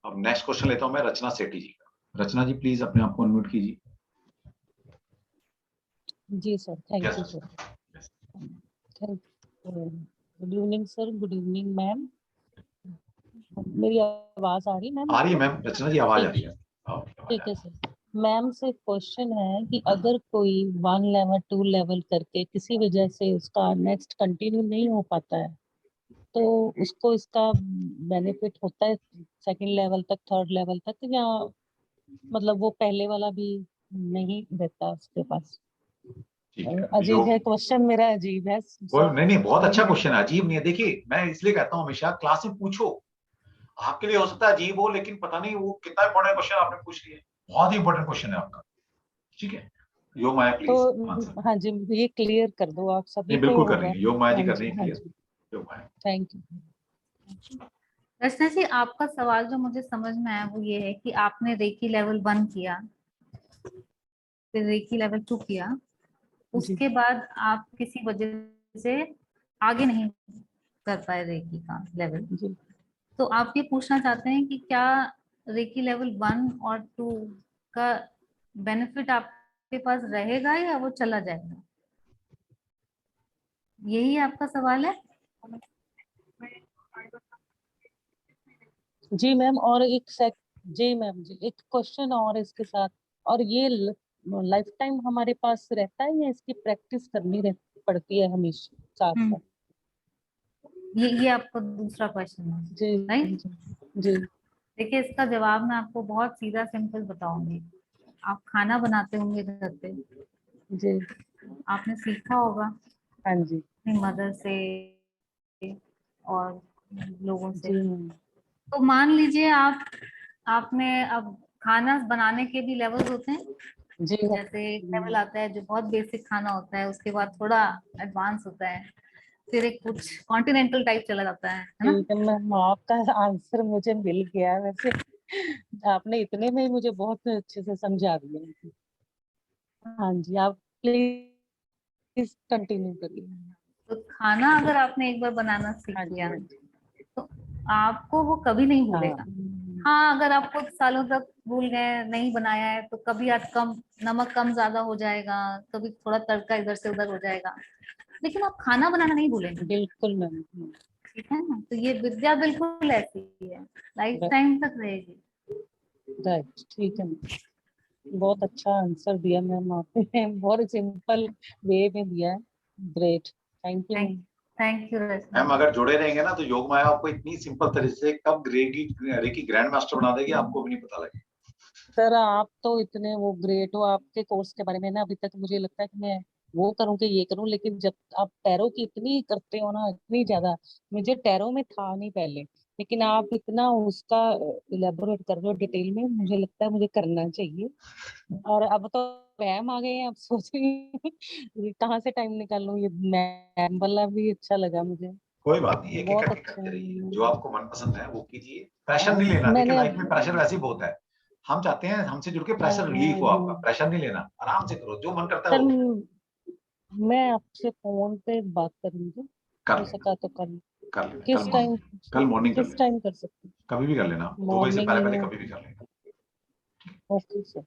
अब नेक्स्ट क्वेश्चन लेता हूं मैं रचना सेठी जी का। रचना जी प्लीज अपने आप को अनम्यूट कीजिए। जी sir, thank Yes, you sir. Sir. Thank good evening sir, good evening ma'am. मेरी आवाज आ रही मैम? आ रही है मैम, रचना जी आवाज आ रही है। ठीक है सर। मैम से क्वेश्चन है कि अगर कोई 1 लेवल 2 लेवल करके किसी वजह से उसका नेक्स्ट कंटिन्यू नहीं हो पाता है, तो उसको इसका बेनिफिट होता है सेकंड लेवल तक, थर्ड लेवल तक, या मतलब वो पहले वाला भी नहीं रहता उसके पास? ठीक है, अजीब है क्वेश्चन, मेरा अजीब है सर। नहीं, बहुत अच्छा क्वेश्चन है, अजीब नहीं है। देखिए मैं इसलिए कहता हूँ हमेशा क्लास में पूछो, आपके लिए हो सकता है अजीब हो, लेकिन पता नहीं वो कितना इंपॉर्टेंट क्वेश्चन आपने पूछ लिया, बहुत ही इंपॉर्टेंट क्वेश्चन है आपका। ठीक है, योग माया प्लीज तो आंसर। हाँ जी, ये क्लियर कर दो आप सभी नहीं को बिल्कुल कर होगा। रही है, योग माया जी हाँ कर जी, रही है हाँ क्लियर। जी। जो पाए। Thank you. रचना जी, आपका सवाल जो मुझे समझ में आया वो ये है कि आपने रेकी लेवल 1 किया, फिर रेकी लेवल 2 किया, जी उसके बाद आप किसी वजह से आगे नहीं कर पाए रेकी का लेवल, जी। तो आप ये पूछना चाहते हैं कि क्या रेकी लेवल 1 और 2 का बेनिफिट आपके पास रहेगा या वो चला जाएगा? यही आपका सवाल है? जी मैम, और एक जी मैम जी, एक क्वेश्चन और इसके साथ, और ये लाइफ टाइम हमारे पास रहता है या इसकी प्रैक्टिस करनी पड़ती है हमेशा साथ साथ? ये आपका दूसरा क्वेश्चन है, जी राइट? जी जी देखिए, इसका जवाब मैं आपको बहुत सीधा सिंपल बताऊंगी। आप खाना बनाते होंगे घर पे, जी। आपने सीखा होगा हाँ जी अपनी मदर से और लोगों से। जी मैम। तो मान लीजिए आपने अब खाना बनाने के भी लेवल्स होते हैं। जी जैसे एक लेवल आता है जो बहुत बेसिक खाना होता है, उसके बाद थोड़ा एडवांस होता है, फिर एक कुछ कॉन्टिनेंटल टाइप चला जाता है ना? ठीक है मैम, आपका आंसर मुझे मिल गया है वैसे। आपने इतने में ही मुझे बहुत अच्छे से समझा दिया। हाँ जी, आप प्लीज कंटिन्यू करिए। तो खाना अगर आपने एक बार बनाना सीख हाँ जी लिया हाँ जी। तो आपको वो कभी नहीं हाँ भूलेगा। हाँ, अगर आप कुछ सालों तक भूल गए, नहीं बनाया है, तो कभी आज कम नमक कम ज्यादा हो जाएगा, कभी थोड़ा तड़का इधर से उधर हो जाएगा, लेकिन आप खाना बनाना नहीं भूलेंगे। बिल्कुल मैम। ठीक है ना? तो ये विद्या बिल्कुल ऐसी है, लाइफ टाइम तक रहेगी। राइट, ठीक है मैम। बहुत अच्छा आंसर दिया मैम आपने। बहुत सिंपल वे में दिया है। Great, thank you thank ma'am. Thank you Rachna. Ma'am अगर जुड़े रहेंगे ना तो योग माया आपको इतनी सिंपल तरीके से कब रेकी ग्रैंड मास्टर बना देगी, आपको भी नहीं पता लगेगा। सर आप तो इतने वो ग्रेट हो, आपके कोर्स के बारे में ना अभी तक मुझे लगता है कि मैं वो करूँ कि ये करूँ, लेकिन जब आप टैरो की इतनी करते हो ना, इतनी ज्यादा, मुझे टैरो में था नहीं पहले, लेकिन आप इतना उसका इलेबोरेट कर रहे हो डिटेल में, मुझे लगता है मुझे करना चाहिए। और अब तो मैम आ गए हैं, अब सोच रही हूँ ये कहाँ से टाइम निकालूं, ये मैम वाला भी अच्छा लगा मुझे। कोई बात नहीं, एक एक बहुत करके अच्छा करते रहिए, जो है। आपको मन पसंद है वो कीजिए। प्रेशर नहीं लेना, देखिए मैंने लाइफ अब में प्रेशर वैसे ही बहुत है। हम चाहते हैं हमसे जुड़ के प्रेशर रिलीफ हो, आपका प्रेशर नहीं लेना, आराम से करो, जो मन करता है सर वो करो। मैं आपसे फोन पे बात करूंगी, कर हो लेना, सका तो कल। कर लेना, किस टाइम? कल मॉर्निंग कर किस लेना, टाइम कर सकते कभी भी कर लेना, हैं? 2 बजे से मॉर्निंग पहले पहले में? कभी भी कर लेना। Okay sir,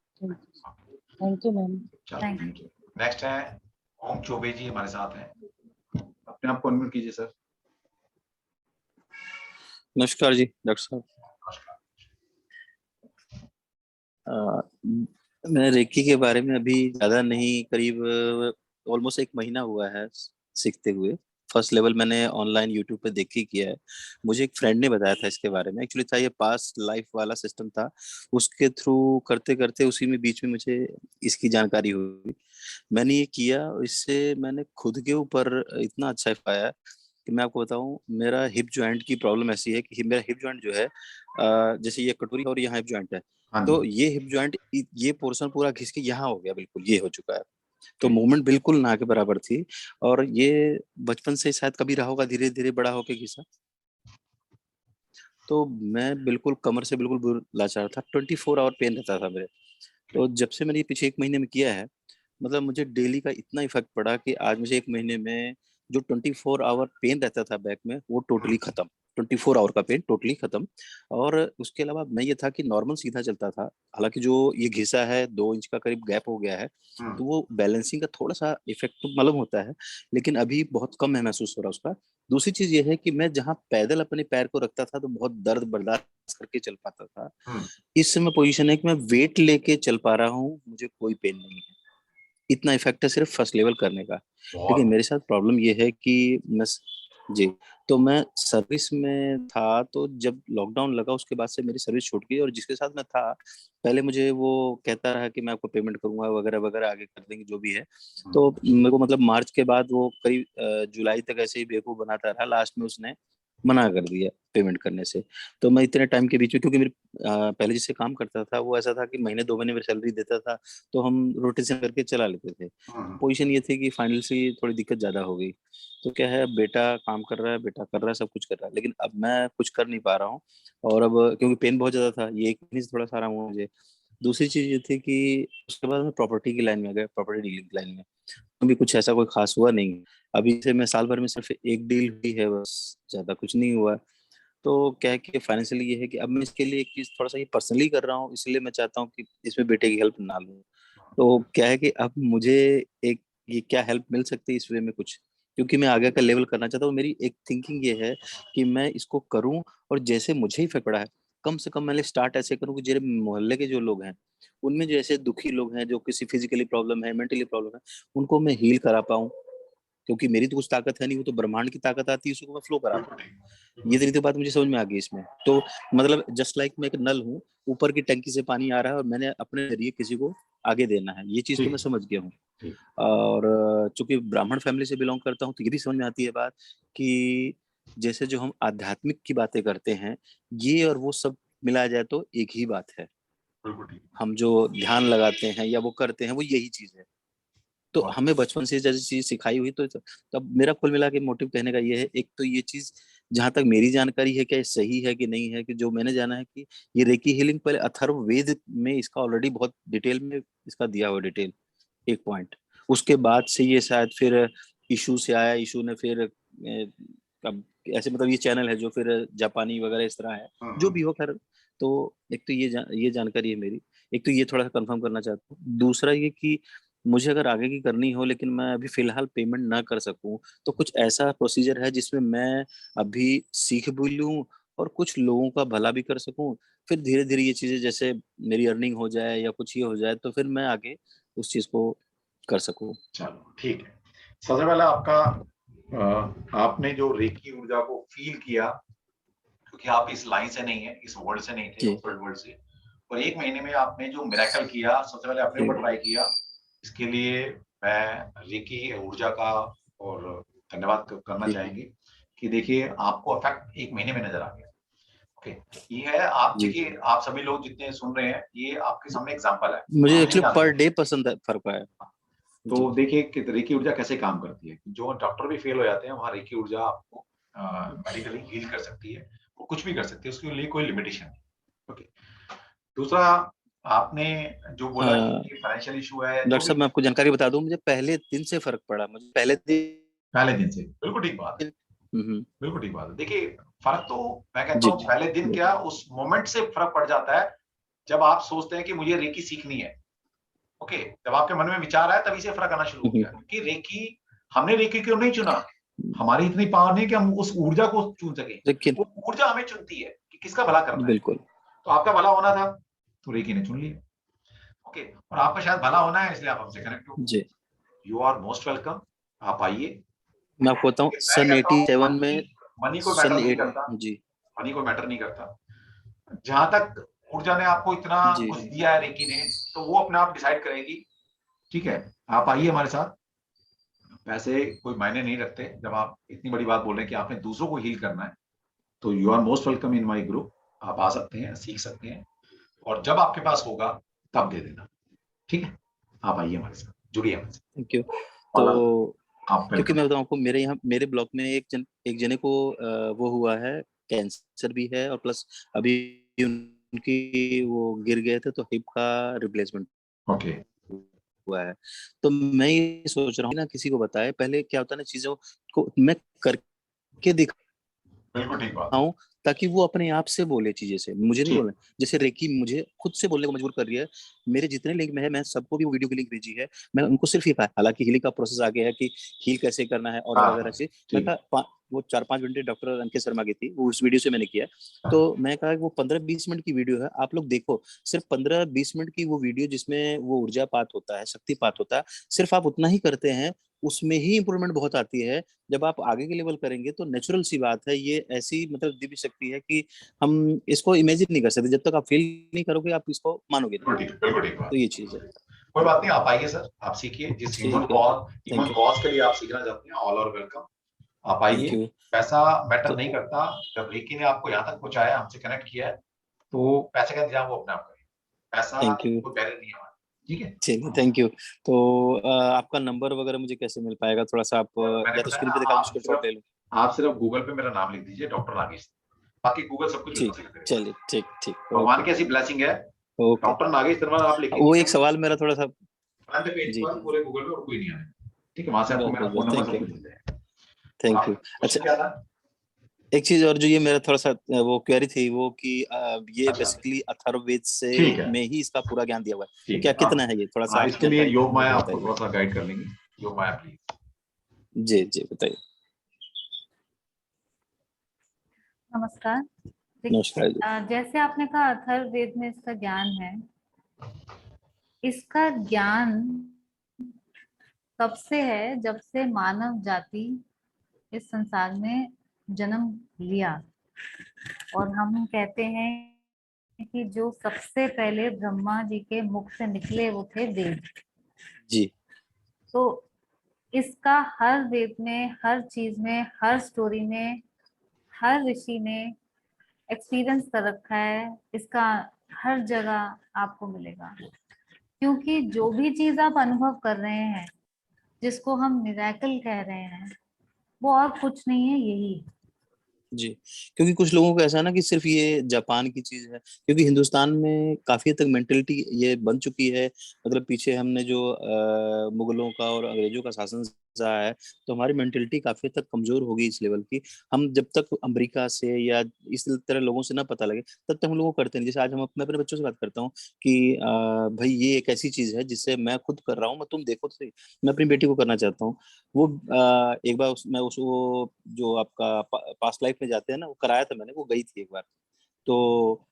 thank you ma'am. चलो थैंक थैंक यू। नेक्स्ट है ओम चौबे जी हमारे साथ हैं, अपने आप को अनम्यूट कीजिए सर। नमस्कार जी डॉक्टर साहब। नमस्कार। अ, मैं रेकी के बारे में अभी ज्यादा नहीं, करीब ऑलमोस्ट 1 महीना हुआ है सीखते हुए। फर्स्ट लेवल मैंने ऑनलाइन यूट्यूब पे देख के किया है। मुझे एक फ्रेंड ने बताया था इसके बारे में, एक्चुअली था ये पास लाइफ वाला सिस्टम था, उसके थ्रू करते करते उसी में बीच में मुझे इसकी जानकारी हुई। मैंने ये किया, इससे मैंने खुद के ऊपर इतना अच्छा पाया कि मैं आपको बताऊं, मेरा हिप जॉइंट की प्रॉब्लम ऐसी है कि मेरा हिप जॉइंट जो है, जैसे ये कटोरी और यहाँ हिप जॉइंट है, हाँ जी। तो ये हिप जॉइंट, ये पोर्शन पूरा घिस के यहाँ हो गया, बिल्कुल ये हो चुका है। तो मूवमेंट बिल्कुल ना के बराबर थी, और ये बचपन से शायद कभी रहा होगा, धीरे धीरे बड़ा होके घिसा। तो मैं बिल्कुल कमर से बिल्कुल लाचार था, 24 आवर पेन रहता था मेरे। तो जब से मैंने ये पीछे 1 महीने में किया है, मतलब मुझे डेली का इतना इफेक्ट पड़ा कि आज मुझे 1 महीने में जो 24 आवर पेन रहता था बैक में, वो टोटली खत्म। 24 आवर का पेन टोटली खत्म। और उसके अलावा मैं ये था कि नॉर्मल सीधा चलता था, हालांकि जो ये घिसा है 2 इंच का करीब गैप हो गया है, तो वो बैलेंसिंग का थोड़ा सा इफेक्ट तो मालूम होता है, लेकिन अभी बहुत कम है महसूस हो रहा उसका। दूसरी चीज ये है कि मैं जहाँ पैदल अपने पैर को रखता था तो बहुत दर्द बर्दाश्त करके चल पाता था। इस समय पोजीशन है कि मैं वेट लेके चल पा रहा हूँ, मुझे कोई पेन नहीं है। इतना इफेक्ट है सिर्फ फर्स्ट लेवल करने का। लेकिन मेरे साथ प्रॉब्लम ये है कि मैं, जी, तो मैं सर्विस में था, तो जब लॉकडाउन लगा उसके बाद से मेरी सर्विस छूट गई, और जिसके साथ मैं था पहले मुझे वो कहता रहा कि मैं आपको पेमेंट करूंगा वगैरह वगैरह, आगे कर देंगे जो भी है। तो मेरे को मतलब मार्च के बाद वो करीब जुलाई तक ऐसे ही बेवकूफ बनाता रहा। लास्ट में उसने मना कर दिया पेमेंट करने से। तो मैं इतने टाइम के बीच में, क्योंकि मेरे पहले जिससे काम करता था वो ऐसा था कि महीने 2 महीने में सैलरी देता था, तो हम रोटेशन करके चला लेते थे। पोजीशन ये थी कि फाइनेंशियली थोड़ी दिक्कत ज्यादा हो गई। तो क्या है, बेटा काम कर रहा है, बेटा कर रहा है, सब कुछ कर रहा है, लेकिन अब मैं कुछ कर नहीं पा रहा हूँ। और अब क्योंकि पेन बहुत ज्यादा था, ये एक महीने से थोड़ा सा आराम हुआ मुझे। दूसरी चीज ये थी कि उसके बाद मैं प्रॉपर्टी की लाइन में आ गया, प्रॉपर्टी डीलिंग की लाइन में। अभी कुछ ऐसा कोई खास हुआ नहीं। अभी से मैं साल भर में सिर्फ एक डील हुई है बस, ज्यादा कुछ नहीं हुआ। तो क्या है कि फाइनेंशियली ये है कि अब मैं इसके लिए एक चीज थोड़ा सा ये पर्सनली कर रहा हूँ, इसलिए मैं चाहता हूँ कि इसमें बेटे की हेल्प ना लूँ। तो क्या है कि अब मुझे एक ये क्या हेल्प मिल सकती है इस वे में कुछ, क्योंकि मैं आगे का लेवल करना चाहता हूँ। मेरी एक थिंकिंग ये है कि मैं इसको करूँ, और जैसे मुझे ही इफेक्ट पड़ा है, कम से कम मैंने स्टार्ट ऐसे करूँ कि मेरे मोहल्ले के जो लोग हैं, उनमें जो ऐसे दुखी लोग हैं, जो किसी फिजिकली प्रॉब्लम है, मेंटली प्रॉब्लम है, उनको मैं हील करा पाऊँ। क्योंकि मेरी तो कुछ ताकत है नहीं, वो तो ब्रह्मांड की ताकत आती है, उसको मैं फ्लो करा पाऊँ। ये तरीके बात मुझे समझ में आ गई इसमें। तो मतलब जस्ट लाइक मैं एक नल हूँ, ऊपर की टंकी से पानी आ रहा है और मैंने अपने जरिए किसी को आगे देना है, ये चीज तो मैं समझ गया हूँ। और चूंकि ब्राह्मण फैमिली से बिलोंग करता हूँ, तो ये भी समझ में आती है बात कि जैसे जो हम आध्यात्मिक की बातें करते हैं, ये और वो सब मिलाया जाए तो एक ही बात है। हम जो ध्यान लगाते हैं या वो करते हैं, वो यही चीज है। तो हमें बचपन से जैसी चीज सिखाई हुई, तो तब मेरा कुल मिला के मोटिव कहने का ये है। एक तो ये चीज, जहां तक मेरी जानकारी है, क्या ये सही है कि नहीं है, कि जो मैंने जाना है कि ये रेकी हीलिंग पहले अथर्ववेद में इसका ऑलरेडी बहुत डिटेल में इसका दिया हुआ डिटेल, एक पॉइंट। उसके बाद से ये शायद फिर इशू से आया, इशू ने फिर अब ऐसे मतलब ये चैनल है जो फिर जापानी वगैरह इस तरह है, जो भी हो खैर। तो एक तो ये जानकारी है मेरी। एक तो ये थोड़ा सा कंफर्म करना चाहता हूँ। दूसरा ये कि मुझे अगर आगे की करनी हो, लेकिन मैं अभी फिलहाल पेमेंट ना कर सकूं, तो कुछ ऐसा प्रोसीजर है जिसमें मैं अभी सीख भी लूं और कुछ लोगों का भला भी कर सकूं। फिर धीरे धीरे ये चीजें, जैसे मेरी अर्निंग हो जाए या कुछ ये हो जाए, तो फिर मैं आगे उस चीज को कर सकूं। चलो ठीक है। सबसे पहले आपका आपने जो रेकी ऊर्जा को फील किया, क्योंकि आप इस लाइन से नहीं है, इस वर्ल्ड से नहीं थे, ऑक्सफोर्ड वर्ल्ड से, और 1 महीने में आपने जो मिरेकल किया, सबसे पहले अपने ऊपर ट्राई किया, इसके लिए मैं रेकी ऊर्जा का और धन्यवाद करना चाहेंगे कि देखिए आपको इफेक्ट 1 महीने में नजर आ गया। ओके, ये है आप देखिए, आप सभी लोग जितने सुन रहे हैं, ये आपके सामने एग्जांपल है। मुझे एक्चुअली पर डे पसंद है, फर्क है। तो देखिए कि रेकी ऊर्जा कैसे काम करती है। जो डॉक्टर भी फेल हो जाते हैं, वहाँ रेकी ऊर्जा आपको मेडिकली हील कर सकती है, वो कुछ भी कर सकती है, उसके लिए कोई लिमिटेशन नहीं। ओके, दूसरा आपने जो बोला कि फाइनेंशियल इशू है, डॉक्टर साहब मैं आपको जानकारी बता दूं, मुझे पहले दिन से फर्क पड़ा, मुझे पहले दिन से। बिल्कुल ठीक बात है, बिल्कुल ठीक बात है। देखिए फर्क तो मैं कहता हूँ पहले दिन क्या, उस मोमेंट से फर्क पड़ जाता है जब आप सोचते हैं कि मुझे रेकी सीखनी है। ओके, जब आपके मन में विचार आया तभी से फर्क आना शुरू हो गया। क्योंकि रेकी, हमने रेकी क्यों नहीं चुना, हमारी इतनी पावर नहीं कि हम उस ऊर्जा को चुन सके, वो ऊर्जा हमें चुनती है कि किसका भला करना है। बिल्कुल, तो आपका भला होना था तो रेकी ने चुन लिया। ओके, और आपका शायद भला होना है, इसलिए आप हमसे कनेक्ट हो। जी, यू आर मोस्ट वेलकम, आप आइए। मैं आपको बताऊं, सन 87 में, मनी को सन मैटर नहीं 8 करता, जी, मनी को मैटर नहीं करता। जहां तक ऊर्जा ने आपको इतना कुछ दिया है रेकी ने, तो वो अपने आप डिसाइड करेगी। ठीक है, आप आइए हमारे साथ। पैसे कोई मायने नहीं रखते जब आप इतनी बड़ी बात बोल रहे हैं कि आपने दूसरों को हील करना है। तो you are most welcome in my group, आप आ सकते हैं, सीख सकते हैं, और जब आपके पास होगा तब दे देना। ठीक है, आप आइए हमारे साथ, जुड़िए हमसे। Thank you. तो क्योंकि मैं बताऊं आपको, मेरे यहाँ मेरे ब्लॉक में एक जने को वो हुआ है, कैंसर भी है, और प्लस अभी उनकी वो गिर गए थे, तो हिप का रिप्लेसमेंट ओके हुआ है। तो मैं ये सोच रहा हूँ ना, किसी को बताए, पहले क्या होता है ना, चीजों को मैं करके बिल्कुल ठीक बात दिखाऊं, ताकि वो अपने आप से बोले चीजें से, मुझे नहीं बोलना। जैसे रेकी मुझे खुद से बोलने को मजबूर कर रही है। मेरे जितने लिंक में है, मैं सबको भी वीडियो की लिंक भेजी है। मैं उनको सिर्फ ये कहा, हालांकि हीलिंग का प्रोसेस आगे है कि हील कैसे करना है और वगैरह से। मैं कहा वो 4-5 घंटे डॉक्टर अंकित शर्मा की थी, वो उस वीडियो से मैंने किया। तो मैं कहा वो 15-20 मिनट की वीडियो है, आप लोग देखो। सिर्फ 15-20 मिनट की वो वीडियो, जिसमें वो ऊर्जापात होता है, शक्तिपात होता है, सिर्फ आप उतना ही करते हैं, उसमें ही इंप्रूवमेंट बहुत आती है। जब आप आगे के लेवल करेंगे तो नेचुरल सी बात है, ये ऐसी मतलब दिव्य शक्ति है कि हम इसको इमेजिन नहीं कर सकते। जब तक आप फील नहीं करोगे, आप इसको मानोगे नहीं। तो ये चीज है। कोई बात नहीं, आप आइए सर, आप सीखिए। जिस ह्यूमन कॉज के लिए आप सीखना चाहते हैं, ऑल आर वेलकम। आप थैंक आइए, यू। पैसा मैटर तो नहीं करता। जब रेकी ने आपको यहाँ तक पहुंचाया, हमसे कनेक्ट किया है, तो पैसे का इंतजाम वो अपने आप करें। पैसा थैंक यू। कोई बैरियर नहीं है हमारा, ठीक है। चलिए, थैंक यू। तो आपका नंबर वगैरह मुझे कैसे मिल पाएगा? थोड़ा सा आप मैंने या तो बताया स्क्रीन ना, पे दिखा, मैं स्क्रीनशॉट ले लूँ। आप सिर्फ गूगल पे मेरा नाम लिख दीजिए, डॉक्टर नागेश। बाकी गूगल सब कुछ ठीक, बिल्कुल सही करेगा। चलिए, ठीक ठीक, भगवान ओके की ऐसी ब्लेसिंग है, ओके। डॉक्टर नागेश निर्मल आप लिखेंगे वो क्या, एक सवाल मेरा थोड़ा सा, फ्रंट पेज जी पर जी, पूरे गूगल पे और कोई नहीं आया, ठीक है। वहां से आपको बस मेरा बस फोन बस, नंबर थैंक सब यू, कुछ मिल जाएगा। तो थैंक आपका यू। क्वेश्चन अच्छा, क्या था? एक चीज और जो ये मेरा थोड़ा सा वो क्वेरी थी वो कि ये अच्छा, बेसिकली अथर्ववेद से ठीक है, में ही इसका पूरा ज्ञान दिया हुआ है, तो ठीक क्या है। कितना है ये? थोड़ा सा हाँ, आप इसके लिए जानकारी योग माया मुझे आपको बताइए। थोड़ा सा गाइड कर लेंगे। योग माया प्लीज। जी जी, बताइए। नमस्कार। नमस्कार जी। जैसे आपने कहा अथर्ववेद में इसका ज्ञान है। इसका ज्ञान तब से है जब से मानव जाति इस संसार में जन्म लिया। और हम कहते हैं कि जो सबसे पहले ब्रह्मा जी के मुख से निकले वो थे वेद। जी तो इसका हर वेद में, हर चीज में, हर स्टोरी में, हर ऋषि ने एक्सपीरियंस कर रखा है। इसका हर जगह आपको मिलेगा, क्योंकि जो भी चीज आप अनुभव कर रहे हैं, जिसको हम मिरेकल कह रहे हैं, वो और कुछ नहीं है, यही है। जी, क्योंकि कुछ लोगों को ऐसा है ना कि सिर्फ ये जापान की चीज है, क्योंकि हिंदुस्तान में काफी हद तक मेंटेलिटी ये बन चुकी है। मतलब पीछे हमने जो मुगलों का और अंग्रेजों का शासन रहा है, तो हमारी मेंटेलिटी काफी हद तक कमजोर होगी इस लेवल की। हम जब तक अमेरिका से या इस तरह लोगों से ना पता लगे, तब तक हम लोगों को करते नहीं। जैसे आज मैं अपने बच्चों से बात करता हूँ कि भाई ये एक ऐसी चीज है जिससे मैं खुद कर रहा हूँ, मैं तुम देखो तो सही। मैं अपनी बेटी को करना चाहता हूँ। वो एक बार मैं उसको जो आपका पास्ट लाइफ में जाते हैं ना, वो कराया था मैंने, वो गई थी एक बार। तो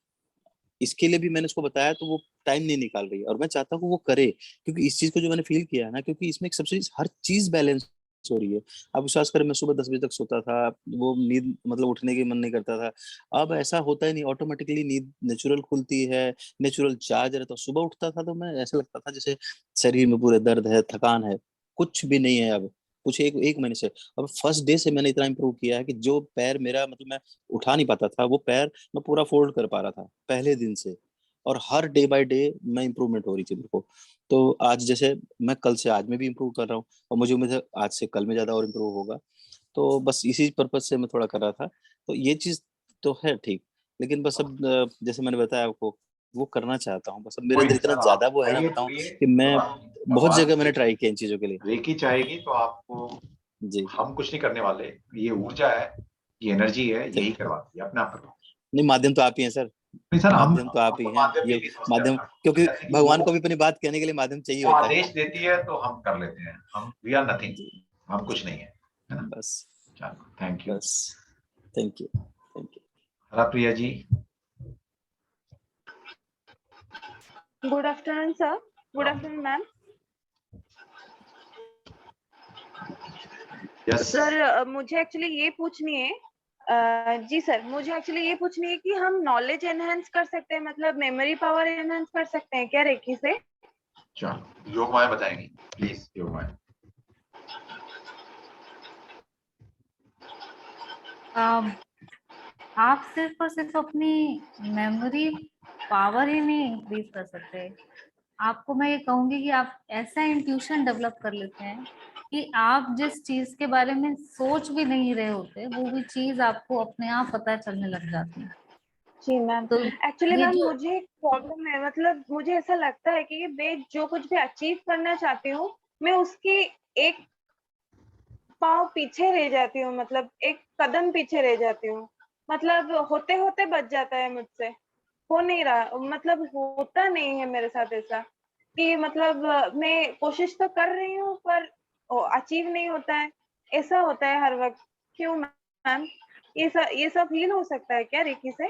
इसके लिए भी मैंने उसको बताया, तो वो टाइम नहीं निकाल रही है, और मैं चाहता हूँ कि वो करे। क्योंकि इस चीज को जो मैंने फील किया है ना, क्योंकि इसमें एक सबसे हर चीज बैलेंस हो रही है। आप विश्वास करें, मैं सुबह 10 बजे तक सोता था, वो नींद मतलब उठने की मन नहीं करता था। अब ऐसा होता ही नहीं, ऑटोमेटिकली नींद नेचुरल खुलती है, नेचुरल चार्ज रहता। सुबह उठता था तो मैं ऐसा लगता था जैसे शरीर में पूरे दर्द है, थकान है, कुछ भी नहीं है अब। कुछ एक महीने से, अब फर्स्ट डे से मैंने इतना इंप्रूव किया है कि जो पैर मेरा मतलब मैं उठा नहीं पाता था, वो पैर मैं पूरा फोल्ड कर पा रहा था पहले दिन से। और हर डे बाय डे मैं इंप्रूवमेंट हो रही थी मेरे को। तो आज जैसे मैं कल से आज में भी इंप्रूव कर रहा हूँ, और मुझे उम्मीद है आज से कल में ज्यादा और इंप्रूव होगा। तो बस इसी पर्पज से मैं थोड़ा कर रहा था। तो ये चीज तो है ठीक, लेकिन बस अब जैसे मैंने बताया आपको, वो करना चाहता हूँ। बस अब मेरे कोई अंदर नहीं इतना सर, आप ज्यादा वो है ना, आइए, बताऊं जुड़िए। कि मैं बहुत भगवान जगह मैंने से ट्राई किया इन चीजों के लिए। रेकी चाहेगी तो आपको जी, हम कुछ नहीं करने वाले। ये ऊर्जा है, ये एनर्जी है, यही ठीक। करवाती है, अपने आप करवाती नहीं, माध्यम तो आप ही हैं सर। है। नहीं सर, हम माध्यम तो आप ही तो हैं माध्यम ये। यही समझते हैं माध्यम, अपना। क्योंकि जैसे कि भगवान को भी अपनी बात कहने के लिए माध्यम चाहिए वो होता है। आदेश देती है तो हम कर लेते हैं। हम वी आर नथिंग, जी, हम कुछ नहीं है ना। बस चलो, थैंक यू। बस, थैंक यू, थैंक यू। हरा Priya ji. Good afternoon sir. Good afternoon ma'am. Yes. Sir मुझे एक्चुअली ये पूछनी है, जी सर, मुझे एक्चुअली ये पूछनी है कि हम नॉलेज एनहेंस कर सकते हैं, मतलब मेमोरी पावर एनहेंस कर सकते हैं क्या रेकी से? चलो, योग माया बताएंगी प्लीज। योग माया। आप सिर्फ और सिर्फ अपनी मेमोरी पावर ही नहीं इंक्रीज कर सकते। आपको मैं ये कहूंगी कि आप ऐसा इंट्यूशन डेवलप कर लेते हैं कि आप जिस चीज के बारे में सोच भी नहीं रहे होते, वो भी चीज आपको अपने आप पता चलने लग जाती है। जी मैम। तो एक्चुअली ये मैम जो मुझे एक प्रॉब्लम है, मतलब मुझे ऐसा लगता है कि मैं जो कुछ भी अचीव करना चाहती हूँ, मैं उसकी एक पाँव पीछे रह जाती हूँ, मतलब एक कदम पीछे रह जाती हूँ। मतलब होते होते बच जाता है मुझसे, हो नहीं रहा, मतलब होता नहीं है मेरे साथ ऐसा कि मतलब मैं कोशिश तो कर रही हूँ पर अचीव नहीं होता है। ऐसा होता है हर वक्त, क्यों मैम? ये सब हील हो सकता है क्या रेकी से?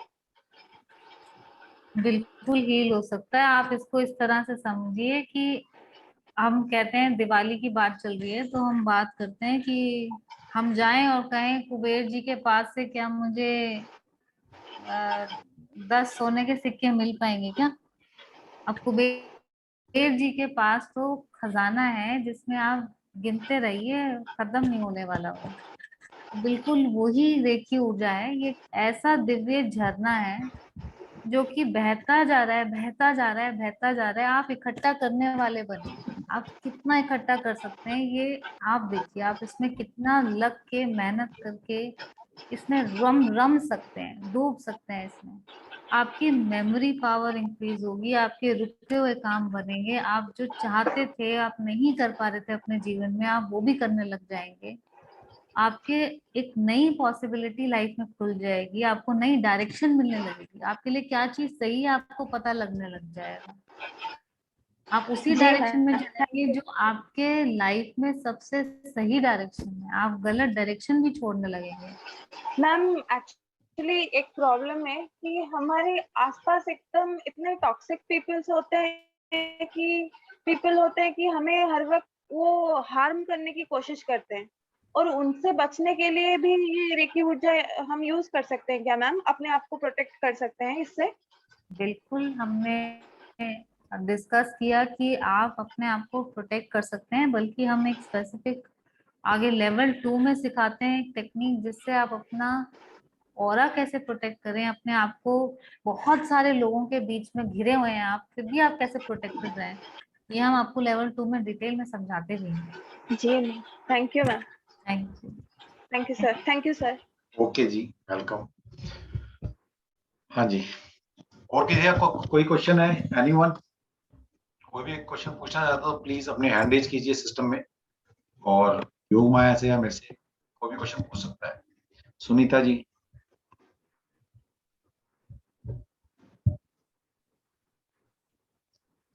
बिल्कुल हील हो सकता है। आप इसको इस तरह से समझिए कि हम कहते हैं दिवाली की बात चल रही है, तो हम बात करते हैं कि हम जाएं और कहें कुबेर जी के पास से क्या मुझे 10 सोने के सिक्के मिल पाएंगे क्या? अब कुबेर जी के पास तो खजाना है जिसमें आप गिनते रहिए, खत्म नहीं होने वाला वो। बिल्कुल वही रेखी ऊर्जा है। ये ऐसा दिव्य झरना है जो कि बहता जा रहा है, बहता जा रहा है, बहता जा रहा है। आप इकट्ठा करने वाले बने, आप कितना इकट्ठा कर सकते हैं ये आप देखिए। आप इसमें कितना लग के मेहनत करके इसमें रम रम सकते हैं, डूब सकते हैं इसमें। आपकी मेमोरी पावर इंक्रीज होगी, आपके रुके हुए काम बनेंगे, आप जो चाहते थे आप नहीं कर पा रहे थे अपने जीवन में, आप वो भी करने लग जाएंगे। आपके एक नई पॉसिबिलिटी लाइफ में खुल जाएगी, आपको नई डायरेक्शन मिलने लगेगी, आपके लिए क्या चीज सही है आपको पता लगने लग जाएगा। आप उसी जी डायरेक्शन में मैम। जाएंगे जो आपके लाइफ में सबसे सही डायरेक्शन है। आप गलत डायरेक्शन भी छोड़ने लगेंगे। मैम एक्चुअली एक प्रॉब्लम है कि हमारे आसपास एकदम इतने टॉक्सिक पीपल्स होते हैं कि हमें हर वक्त वो हार्म करने की कोशिश करते हैं, और उनसे बचने के लिए भी ये रेकी ऊर्जा हम यूज कर सकते हैं क्या मैम? अपने आप को प्रोटेक्ट कर सकते हैं इससे? बिल्कुल, हमने डिस्कस किया कि आप अपने आप को प्रोटेक्ट कर सकते हैं, बल्कि हम एक स्पेसिफिक आगे लेवल 2 में सिखाते हैं एक टेक्निक जिससे आप अपना ऑरा कैसे प्रोटेक्ट करें अपने आप को। बहुत सारे लोगों के बीच में घिरे हुए हैं आप, फिर भी आप कैसे प्रोटेक्टेड रहें, ये हम आपको लेवल 2 में डिटेल में समझाते भी हैं। जी ma'am, thank you ma'am. Thank you. Thank you sir. Thank you sir. Okay जी, वेलकम। हाँ जी, और किसी का कोई क्वेश्चन है? एनीवन कोई भी क्वेश्चन पूछना चाहता हो तो प्लीज अपने हैंड रेज कीजिए सिस्टम में, और योग माया से या मेरे से कोई भी क्वेश्चन पूछ सकता है। सुनीता जी।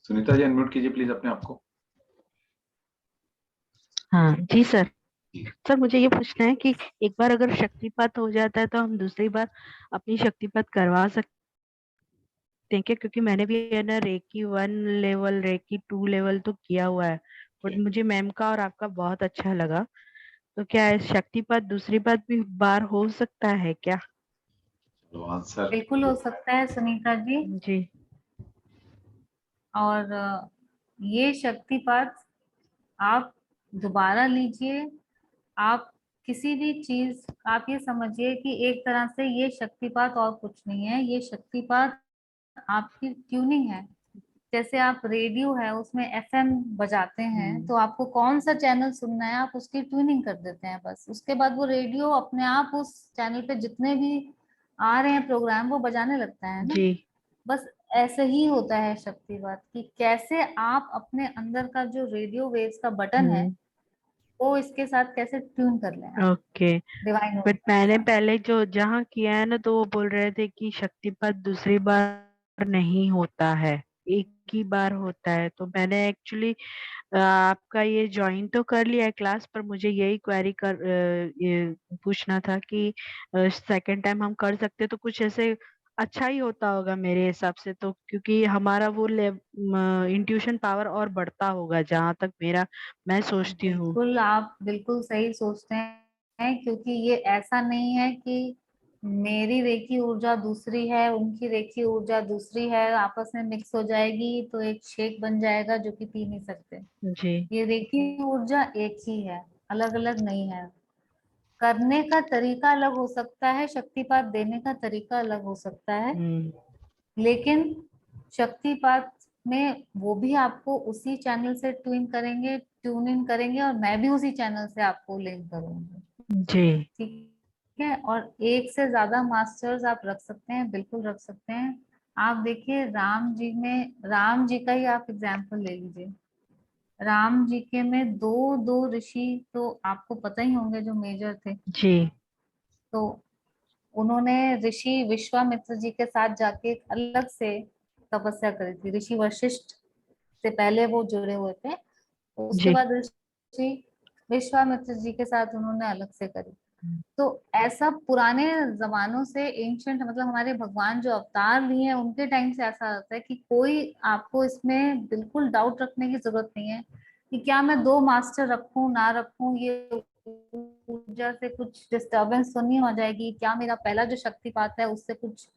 सुनीता जी अनम्यूट कीजिए प्लीज अपने आप को। हाँ जी सर। जी। सर मुझे ये पूछना है कि एक बार अगर शक्तिपात हो जाता है तो हम दूसरी बार अपनी शक्तिपात करवा सकते हैं क्या? क्योंकि मैंने भी है ना रेकी 1 लेवल, रेकी 2 लेवल तो किया हुआ है, बट मुझे मैम का और आपका बहुत अच्छा लगा। तो क्या शक्तिपात दूसरी बार हो सकता है क्या? तो आंसर बिल्कुल हो सकता है सुनीता जी। जी और ये शक्तिपात आप दोबारा लीजिए। आप किसी भी चीज, आप ये समझिए कि एक तरह से ये शक्तिपात और कुछ नहीं है, ये शक्तिपात आपकी ट्यूनिंग है। जैसे आप रेडियो है उसमें एफएम बजाते हैं, तो आपको कौन सा चैनल सुनना है आप उसकी ट्यूनिंग कर देते हैं बस, उसके बाद वो रेडियो अपने आप उस चैनल पे जितने भी आ रहे हैं प्रोग्राम वो बजाने लगता है ना। जी बस ऐसे ही होता है शक्तिपात कि कैसे आप अपने अंदर का जो रेडियो वेव्स का बटन है वो इसके साथ कैसे ट्यून कर लें आप ओके। डिवाइन बट के मैंने साथ। पहले जो जहाँ किया है ना तो वो बोल रहे थे कि शक्तिपात दूसरी बार नहीं होता है, एक ही बार होता है। तो मैंने एक्चुअली आपका ये ज्वाइन तो कर लिया है क्लास, पर मुझे यही क्वेरी ये पूछना था कि सेकंड टाइम हम कर सकते तो कुछ ऐसे अच्छा ही होता होगा मेरे हिसाब से, तो क्योंकि हमारा वो इंट्यूशन पावर और बढ़ता होगा जहां तक मैं सोचती हूँ। बिल्कुल, आप बिल्कुल सही सोचते हैं, क्योंकि ये ऐसा नहीं है कि मेरी रेखी ऊर्जा दूसरी है उनकी रेखी ऊर्जा दूसरी है, आपस में मिक्स हो जाएगी तो एक शेक बन जाएगा जो कि पी नहीं सकते। जी ये रेखी ऊर्जा एक ही है, अलग अलग नहीं है। करने का तरीका अलग हो सकता है, शक्तिपात देने का तरीका अलग हो सकता है, लेकिन शक्तिपात में वो भी आपको उसी चैनल से ट्यून इन करेंगे और मैं भी उसी चैनल से आपको लिंक करूंगी। जी ठीक है। और एक से ज्यादा मास्टर्स आप रख सकते हैं, बिल्कुल रख सकते हैं। आप देखिए राम जी का ही आप एग्जाम्पल ले लीजिए। राम जी के में दो दो ऋषि तो आपको पता ही होंगे जो मेजर थे। जी तो उन्होंने ऋषि विश्वामित्र जी के साथ जाके एक अलग से तपस्या करी थी। ऋषि वशिष्ठ से पहले वो जुड़े हुए थे, उसके जी बाद ऋषि विश्वामित्र जी के साथ उन्होंने अलग से करी। तो ऐसा पुराने जमानों से एंशंट मतलब हमारे भगवान जो अवतार लिए हैं उनके टाइम से ऐसा होता है कि कोई आपको इसमें बिल्कुल डाउट रखने की जरूरत नहीं है कि क्या मैं दो मास्टर रखूं ना रखूं, ये ऊर्जा से कुछ डिस्टरबेंस तो नहीं हो जाएगी, क्या मेरा पहला जो शक्तिपात है उससे कुछ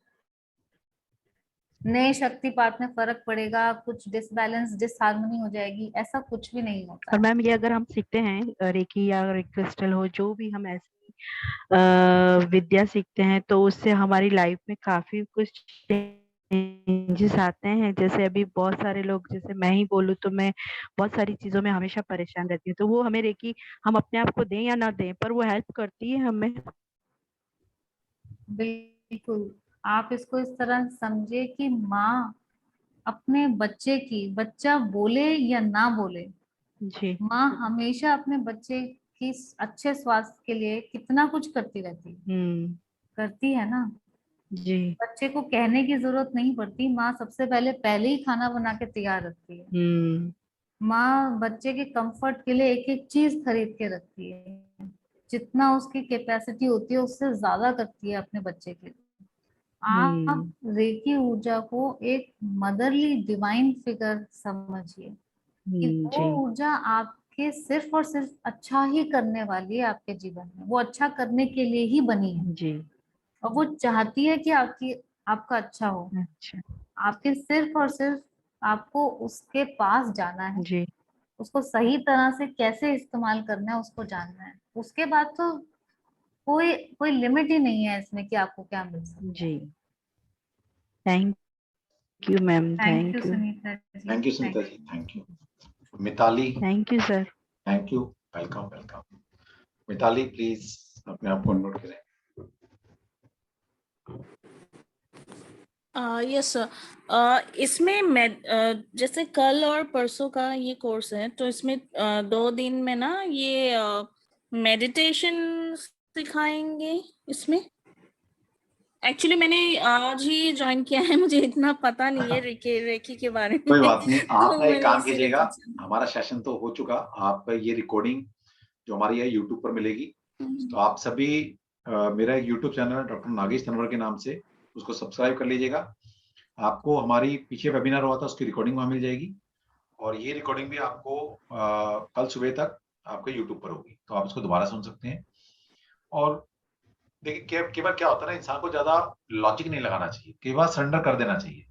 नए शक्तिपात में फर्क पड़ेगा, कुछ डिसबैलेंस डिसहार्मनी हो जाएगी, ऐसा कुछ भी नहीं होता और है। मैम ये अगर हम सीखते हैं रेकी या क्रिस्टल हो जो भी हम ऐसे विद्या सीखते हैं तो उससे हमारी लाइफ में काफी कुछ चेंजेस आते हैं। जैसे अभी बहुत सारे लोग, जैसे मैं ही बोलूँ तो मैं बहुत सारी चीजों में हमेशा परेशान रहती हूँ, तो वो हमें रेकी हम अपने आप को दें या ना दें, पर वो हेल्प करती है हमें। बिल्कुल, आप इसको इस तरह समझे कि माँ अपने बच्चे की, बच्चा बोले या ना बोले, जी। माँ हमेशा अपने बच्चे की अच्छे स्वास्थ्य के लिए कितना कुछ करती रहती है, करती है ना। जी। बच्चे को कहने की जरूरत नहीं पड़ती, माँ सबसे पहले ही खाना बना के तैयार रखती है। माँ बच्चे के कंफर्ट के लिए एक एक चीज खरीद के रखती है, जितना उसकी कैपेसिटी होती है उससे ज्यादा करती है अपने बच्चे के लिए। आप रेकी ऊर्जा को एक मदरली डिवाइन फिगर समझिए कि वो जी। ऊर्जा आपके सिर्फ और सिर्फ अच्छा ही करने वाली है आपके जीवन में, वो अच्छा करने के लिए ही बनी है जी। और वो चाहती है कि आपका अच्छा हो। अच्छा। आपके सिर्फ और सिर्फ आपको उसके पास जाना है, जी। उसको सही तरह से कैसे इस्तेमाल करना है उसको जानना है। उसके बाद तो कोई कोई लिमिट ही नहीं है इसमें कि आपको क्या मिल सकता है। जी। Thank you ma'am, thank you thank you. Sunita ji. Thank you Sunita ji, thank you. Mitali, thank you sir. Thank you, welcome welcome. Mitali please अपने आप को अनम्यूट करें। यस सर, इसमें मैं जैसे कल और परसों का ये कोर्स है, तो इसमें 2 दिन में ना ये मेडिटेशन सिखाएंगे इसमें। एक्चुअली मैंने आज ही ज्वाइन किया है, मुझे इतना पता नहीं है रेकी के बारे में। कोई बात नहीं, आप तो ना एक मैंने काम इसीलिए कीजिएगा, पूछा। हमारा सेशन तो हो चुका, आप ये रिकॉर्डिंग जो हमारी है यूट्यूब पर मिलेगी, तो आप सभी मेरा एक यूट्यूब चैनल है डॉक्टर नागेश तनवर के नाम से, उसको सब्सक्राइब कर लीजिएगा। आपको हमारी पीछे वेबिनार हुआ था उसकी रिकॉर्डिंग वहां मिल जाएगी, और ये रिकॉर्डिंग भी आपको कल सुबह तक आपके यूट्यूब पर होगी, तो आप इसको दोबारा सुन सकते हैं। और देखिए कई बार क्या होता है ना, इंसान को ज्यादा लॉजिक नहीं लगाना चाहिए, कई बार सरेंडर कर देना चाहिए।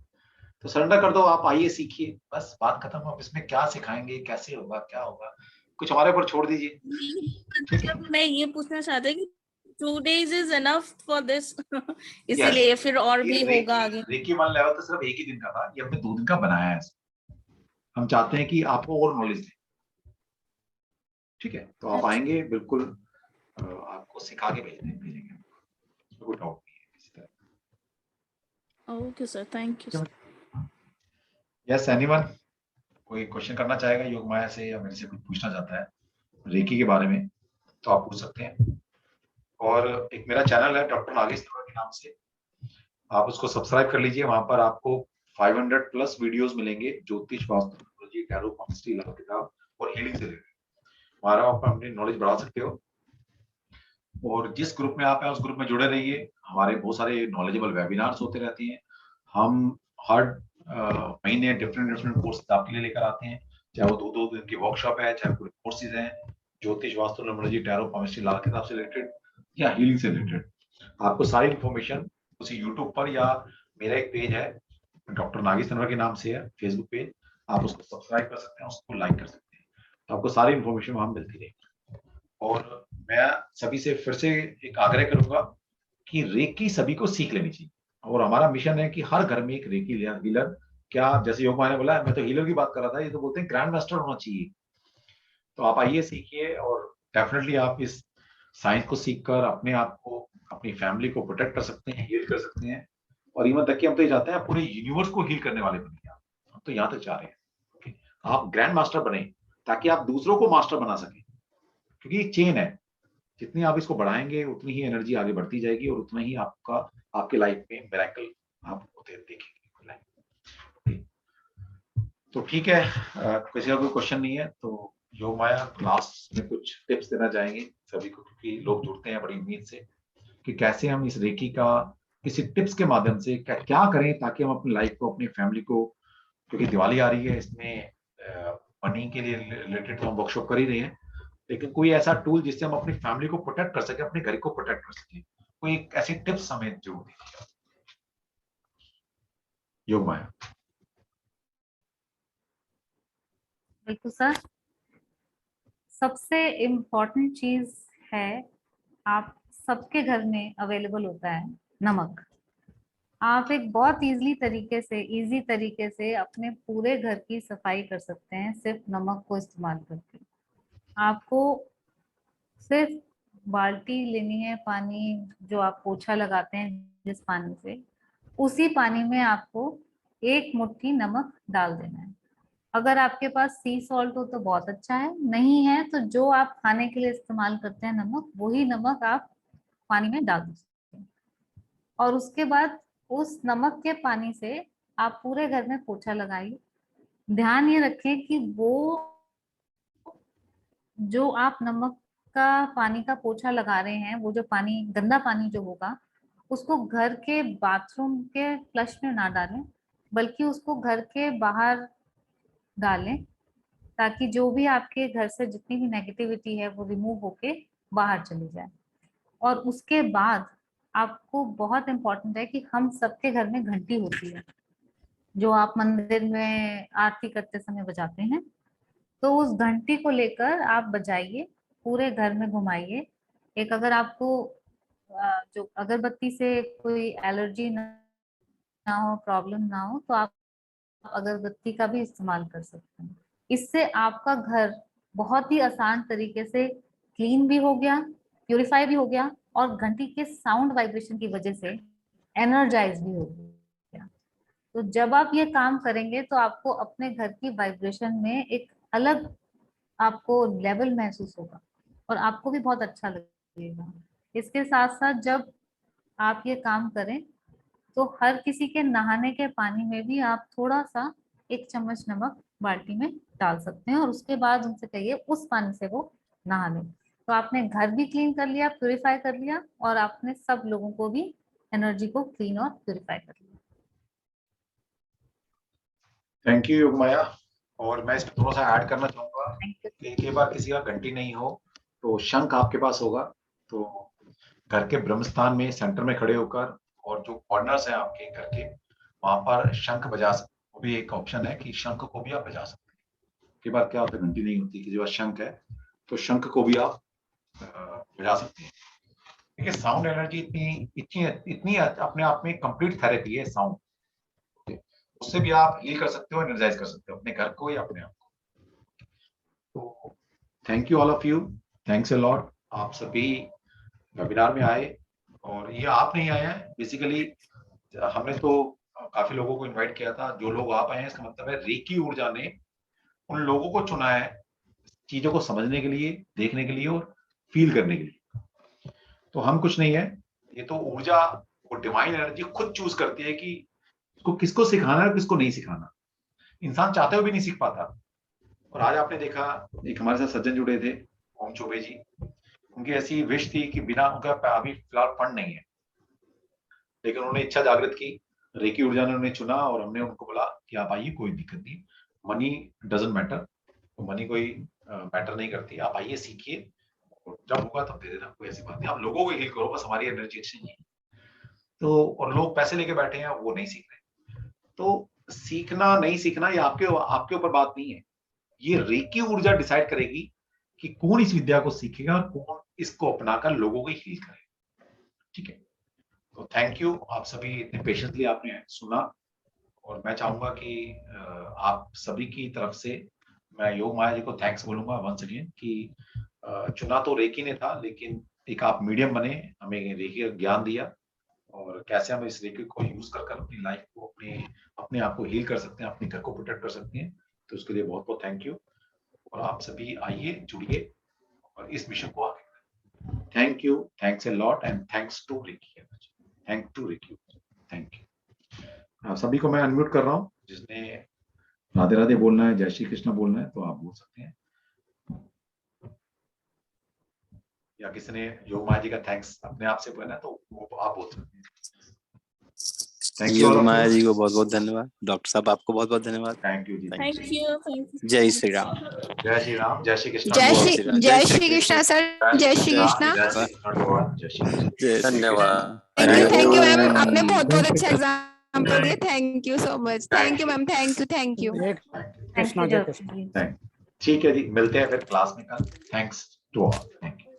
तो सरेंडर कर दो, आप आइए सीखिए, बस बात खत्म। आप इसमें क्या सिखाएंगे, कैसे होगा, क्या होगा, कुछ हमारे ऊपर छोड़ दीजिए। ठीक है, मतलब मैं ये पूछना चाहती हूँ कि 2 days is enough for this, yes. इसीलिए फिर और ये भी होगा आगे। रेकी 1 लेवल तो सिर्फ एक ही दिन का था, ये हमने 2 दिन का बनाया है। हम चाहते हैं कि आपको और नॉलेज दें। ठीक है, तो आप आएंगे बिल्कुल, आपको सिखा के भेजेंगे, इसमें कोई डाउट नहीं है किसी तरह। Okay sir, thank you. Yes, anyone कोई क्वेश्चन करना चाहेगा योग माया से, या मेरे से कुछ पूछना चाहता है रेकी के बारे में, तो आप पूछ सकते हैं। और एक मेरा चैनल है डॉक्टर नागेश तनवर के नाम से, आप उसको सब्सक्राइब कर लीजिए। वहां पर आपको 500 प्लस वीडियोस मिलेंगे, ज्योतिष, vastu, numerology, tarot, chemistry, love किताब और हीलिंग से रिलेटेड। हमारा आप अपनी नॉलेज बढ़ा सकते हो। और जिस ग्रुप में आप हैं उस ग्रुप में जुड़े रहिए, हमारे बहुत सारे नॉलेजेबल वेबिनार्स होते रहते हैं। हम हर महीने डिफरेंट कोर्स आपके लिए लेकर आते हैं, चाहे वो 2-2 दिन की वर्कशॉप है, चाहे पूरे कोर्सेज हैं, ज्योतिष, वास्तु, न्यूमरोलॉजी, टैरो, केमिस्ट्री, लाल किताब से रिलेटेड या हीलिंग से रिलेटेड। आपको सारी इंफॉर्मेशन उसी यूट्यूब पर, या मेरा एक पेज है डॉक्टर नागेश तनवर के नाम से है, फेसबुक पेज, आप उसको सब्सक्राइब कर सकते हैं, उसको लाइक कर सकते हैं, तो आपको सारी इंफॉर्मेशन वहां मिलती रहेगी। और मैं सभी से फिर से एक आग्रह करूंगा कि रेकी सभी को सीख लेनी चाहिए, और हमारा मिशन है कि हर घर में एक रेकी हीलर, क्या जैसे योग माया ने बोला, मैं तो हीलर की बात कर रहा था, ये तो बोलते हैं ग्रैंड मास्टर होना चाहिए। तो आप आइए, सीखिए, और डेफिनेटली आप इस साइंस को सीखकर अपने आप को, अपनी फैमिली को प्रोटेक्ट कर सकते हैं, हील कर सकते हैं। और इवन तक कि हम तो ये चाहते हैं पूरे यूनिवर्स को हील करने वाले बनिए। हम तो यहाँ तक चाह रहे हैं। ओके, आप ग्रैंड मास्टर बने, ताकि आप दूसरों को मास्टर बना सकें, क्योंकि ये चेन है, जितनी आप इसको बढ़ाएंगे उतनी ही एनर्जी आगे बढ़ती जाएगी, और उतना ही आपका, आपके लाइफ में मिरेकल आप होते देखेंगे। तो ठीक है, किसी का कोई क्वेश्चन नहीं है तो योग माया लास्ट में कुछ टिप्स देना चाहेंगे सभी को, क्योंकि लोग जुड़ते हैं बड़ी उम्मीद से कि कैसे हम इस रेकी का किसी टिप्स के माध्यम से क्या करें, ताकि हम अपनी लाइफ को, अपनी फैमिली को, क्योंकि दिवाली आ रही है, इसमें मनी के लिए रिलेटेड तो हम वर्कशॉप कर ही रहे हैं, लेकिन कोई ऐसा टूल जिससे हम अपनी फैमिली को प्रोटेक्ट कर सके, अपने घर को प्रोटेक्ट कर सके, कोई ऐसी टिप्स हमें जरूर दीजिए योग माया। बिल्कुल सर, सबसे इम्पोर्टेंट चीज है आप सबके घर में अवेलेबल होता है नमक। आप एक बहुत इजी तरीके से अपने पूरे घर की सफाई कर सकते हैं सिर्फ नमक को इस्तेमाल करके। आपको सिर्फ बाल्टी लेनी है पानी, जो आप पोछा लगाते हैं जिस पानी से, उसी पानी में आपको 1 मुट्ठी नमक डाल देना है। अगर आपके पास सी सॉल्ट हो तो बहुत अच्छा है, नहीं है तो जो आप खाने के लिए इस्तेमाल करते हैं नमक, वही नमक आप पानी में डाल सकते हैं। और उसके बाद उस नमक के पानी से आप पूरे घर में पोछा लगाइए। ध्यान ये रखें कि वो जो आप नमक का पानी का पोछा लगा रहे हैं, वो जो पानी, गंदा पानी जो होगा, उसको घर के बाथरूम के फ्लश में ना डालें, बल्कि उसको घर के बाहर डालें, ताकि जो भी आपके घर से जितनी भी नेगेटिविटी है वो रिमूव होके बाहर चली जाए। और उसके बाद आपको बहुत इम्पोर्टेंट है कि हम सबके घर में घंटी होती है, जो आप मंदिर में आरती करते समय बजाते हैं। तो उस घंटी को लेकर आप बजाइए, पूरे घर में घुमाइए। एक अगर आपको जो अगरबत्ती से कोई एलर्जी ना हो, प्रॉब्लम ना हो, तो आप अगरबत्ती का भी इस्तेमाल कर सकते हैं। इससे आपका घर बहुत ही आसान तरीके से क्लीन भी हो गया, प्यूरिफाई भी हो गया, और घंटी के साउंड वाइब्रेशन की वजह से एनर्जाइज भी हो गया। तो जब आप ये काम करेंगे तो आपको अपने घर की वाइब्रेशन में एक अलग आपको लेवल महसूस होगा और आपको भी बहुत अच्छा लगेगा। इसके साथ साथ जब आप ये काम करें तो हर किसी के नहाने के पानी में भी आप थोड़ा सा 1 चम्मच नमक बाल्टी में डाल सकते हैं, और उसके बाद उनसे कहिए उस पानी से वो नहा लें। तो आपने घर भी क्लीन कर लिया, प्यूरिफाई कर लिया, और आपने सब लोगों को भी एनर्जी को क्लीन और प्यूरिफाई कर लिया। Thank you Yogmaya. और मैं इसमें थोड़ा सा ऐड करना चाहूंगा थैंक यू। कि कई बार किसी का घंटी नहीं हो तो शंख आपके पास होगा, तो घर के ब्रह्मस्थान में सेंटर में खड़े होकर, और जो कॉर्नर्स हैं आपके घर के, वहां पर शंख बजा सकते, वो भी एक ऑप्शन है कि शंख को भी आप बजा सकते हैं। कई बार क्या होता है, घंटी नहीं होती, किसी के पास शंख है तो शंख को भी आप बजा सकते हैं। देखिए साउंड एनर्जी इतनी इतनी इतनी अपने आप में कंप्लीट थेरेपी है साउंड, उससे भी आप हील कर सकते हो, एनर्जाइज कर सकते हो अपने घर को या अपने आप को। तो thank you all of you, thanks a lot. आप सभी वेबिनार में आए, और ये आप नहीं आए हैं, बेसिकली हमने तो काफी लोगों को इनवाइट किया था। जो लोग आप आए हैं, इसका मतलब है रेकी ऊर्जा ने उन लोगों को चुना है चीजों को समझने के लिए, देखने के लिए और फील करने के लिए। तो हम कुछ नहीं है, ये तो ऊर्जा, वो डिवाइन एनर्जी खुद चूज करती है कि उसको किसको सिखाना है और किसको नहीं सिखाना। इंसान चाहते हुए भी नहीं सीख पाता। और आज आपने देखा, एक हमारे साथ सज्जन जुड़े थे, ओम चौबे जी, उनकी ऐसी विश थी कि बिना उनका अभी फिलहाल फंड नहीं है, लेकिन उन्होंने इच्छा जागृत की, रेकी ऊर्जा ने उन्हें चुना, और हमने उनको बोला कि आप आइए, कोई दिक्कत नहीं, मनी डजंट मैटर, तो मनी कोई मैटर नहीं करती, आप आइए, सीखिए, और जब होगा तब दे देना, कोई ऐसी बात नहीं, आप लोगों को हील करो, बस हमारी एनर्जी अच्छी नहीं है। तो और लोग पैसे लेके बैठे हैं, वो नहीं सीख रहे। तो सीखना नहीं सीखना ये आपके ऊपर बात नहीं है, ये रेकी ऊर्जा डिसाइड करेगी कि कौन इस विद्या को सीखेगा और कौन इसको अपनाकर लोगों को हील करेगा। ठीक है, तो थैंक यू, आप सभी इतने पेशेंटली आपने सुना। और मैं चाहूंगा कि आप सभी की तरफ से मैं योग माया जी को थैंक्स बोलूंगा वंस अगेन, कि चुना तो रेकी ने था, लेकिन एक आप मीडियम बने, हमें रेकी का ज्ञान दिया, और कैसे हम इस रेकी को यूज कर अपनी लाइफ को, अपने आप को हील कर सकते हैं, अपने घर को प्रोटेक्ट कर सकते हैं। तो उसके लिए बहुत बहुत थैंक यू, और आप सभी आइए, जुड़िए और इस मिशन को आगे। Thank you, thanks a lot, and thanks to reiki, thank to reiki, thank you. आप सभी को मैं अनम्यूट कर रहा हूँ, जिसने राधे राधे बोलना है, जय श्री कृष्ण बोलना है, तो आप बोल सकते हैं, या किसी ने योग माया जी का थैंक्स अपने आप से बोलना है तो वो आप बोल सकते हैं। योग माया जी को बहुत बहुत धन्यवाद। डॉक्टर साहब आपको बहुत बहुत धन्यवाद। थैंक यू जी, थैंक यू। जय श्री राम। जय श्री राम, जय श्री कृष्ण, जय श्री कृष्ण सर, जय श्री कृष्ण। धन्यवाद। थैंक यू मैम, आपने बहुत बहुत अच्छा एग्जाम्पल दिया। Thank you so much. Thank you ma'am, thank you. ठीक है जी, मिलते हैं फिर क्लास में कल। Thanks to all, thank you.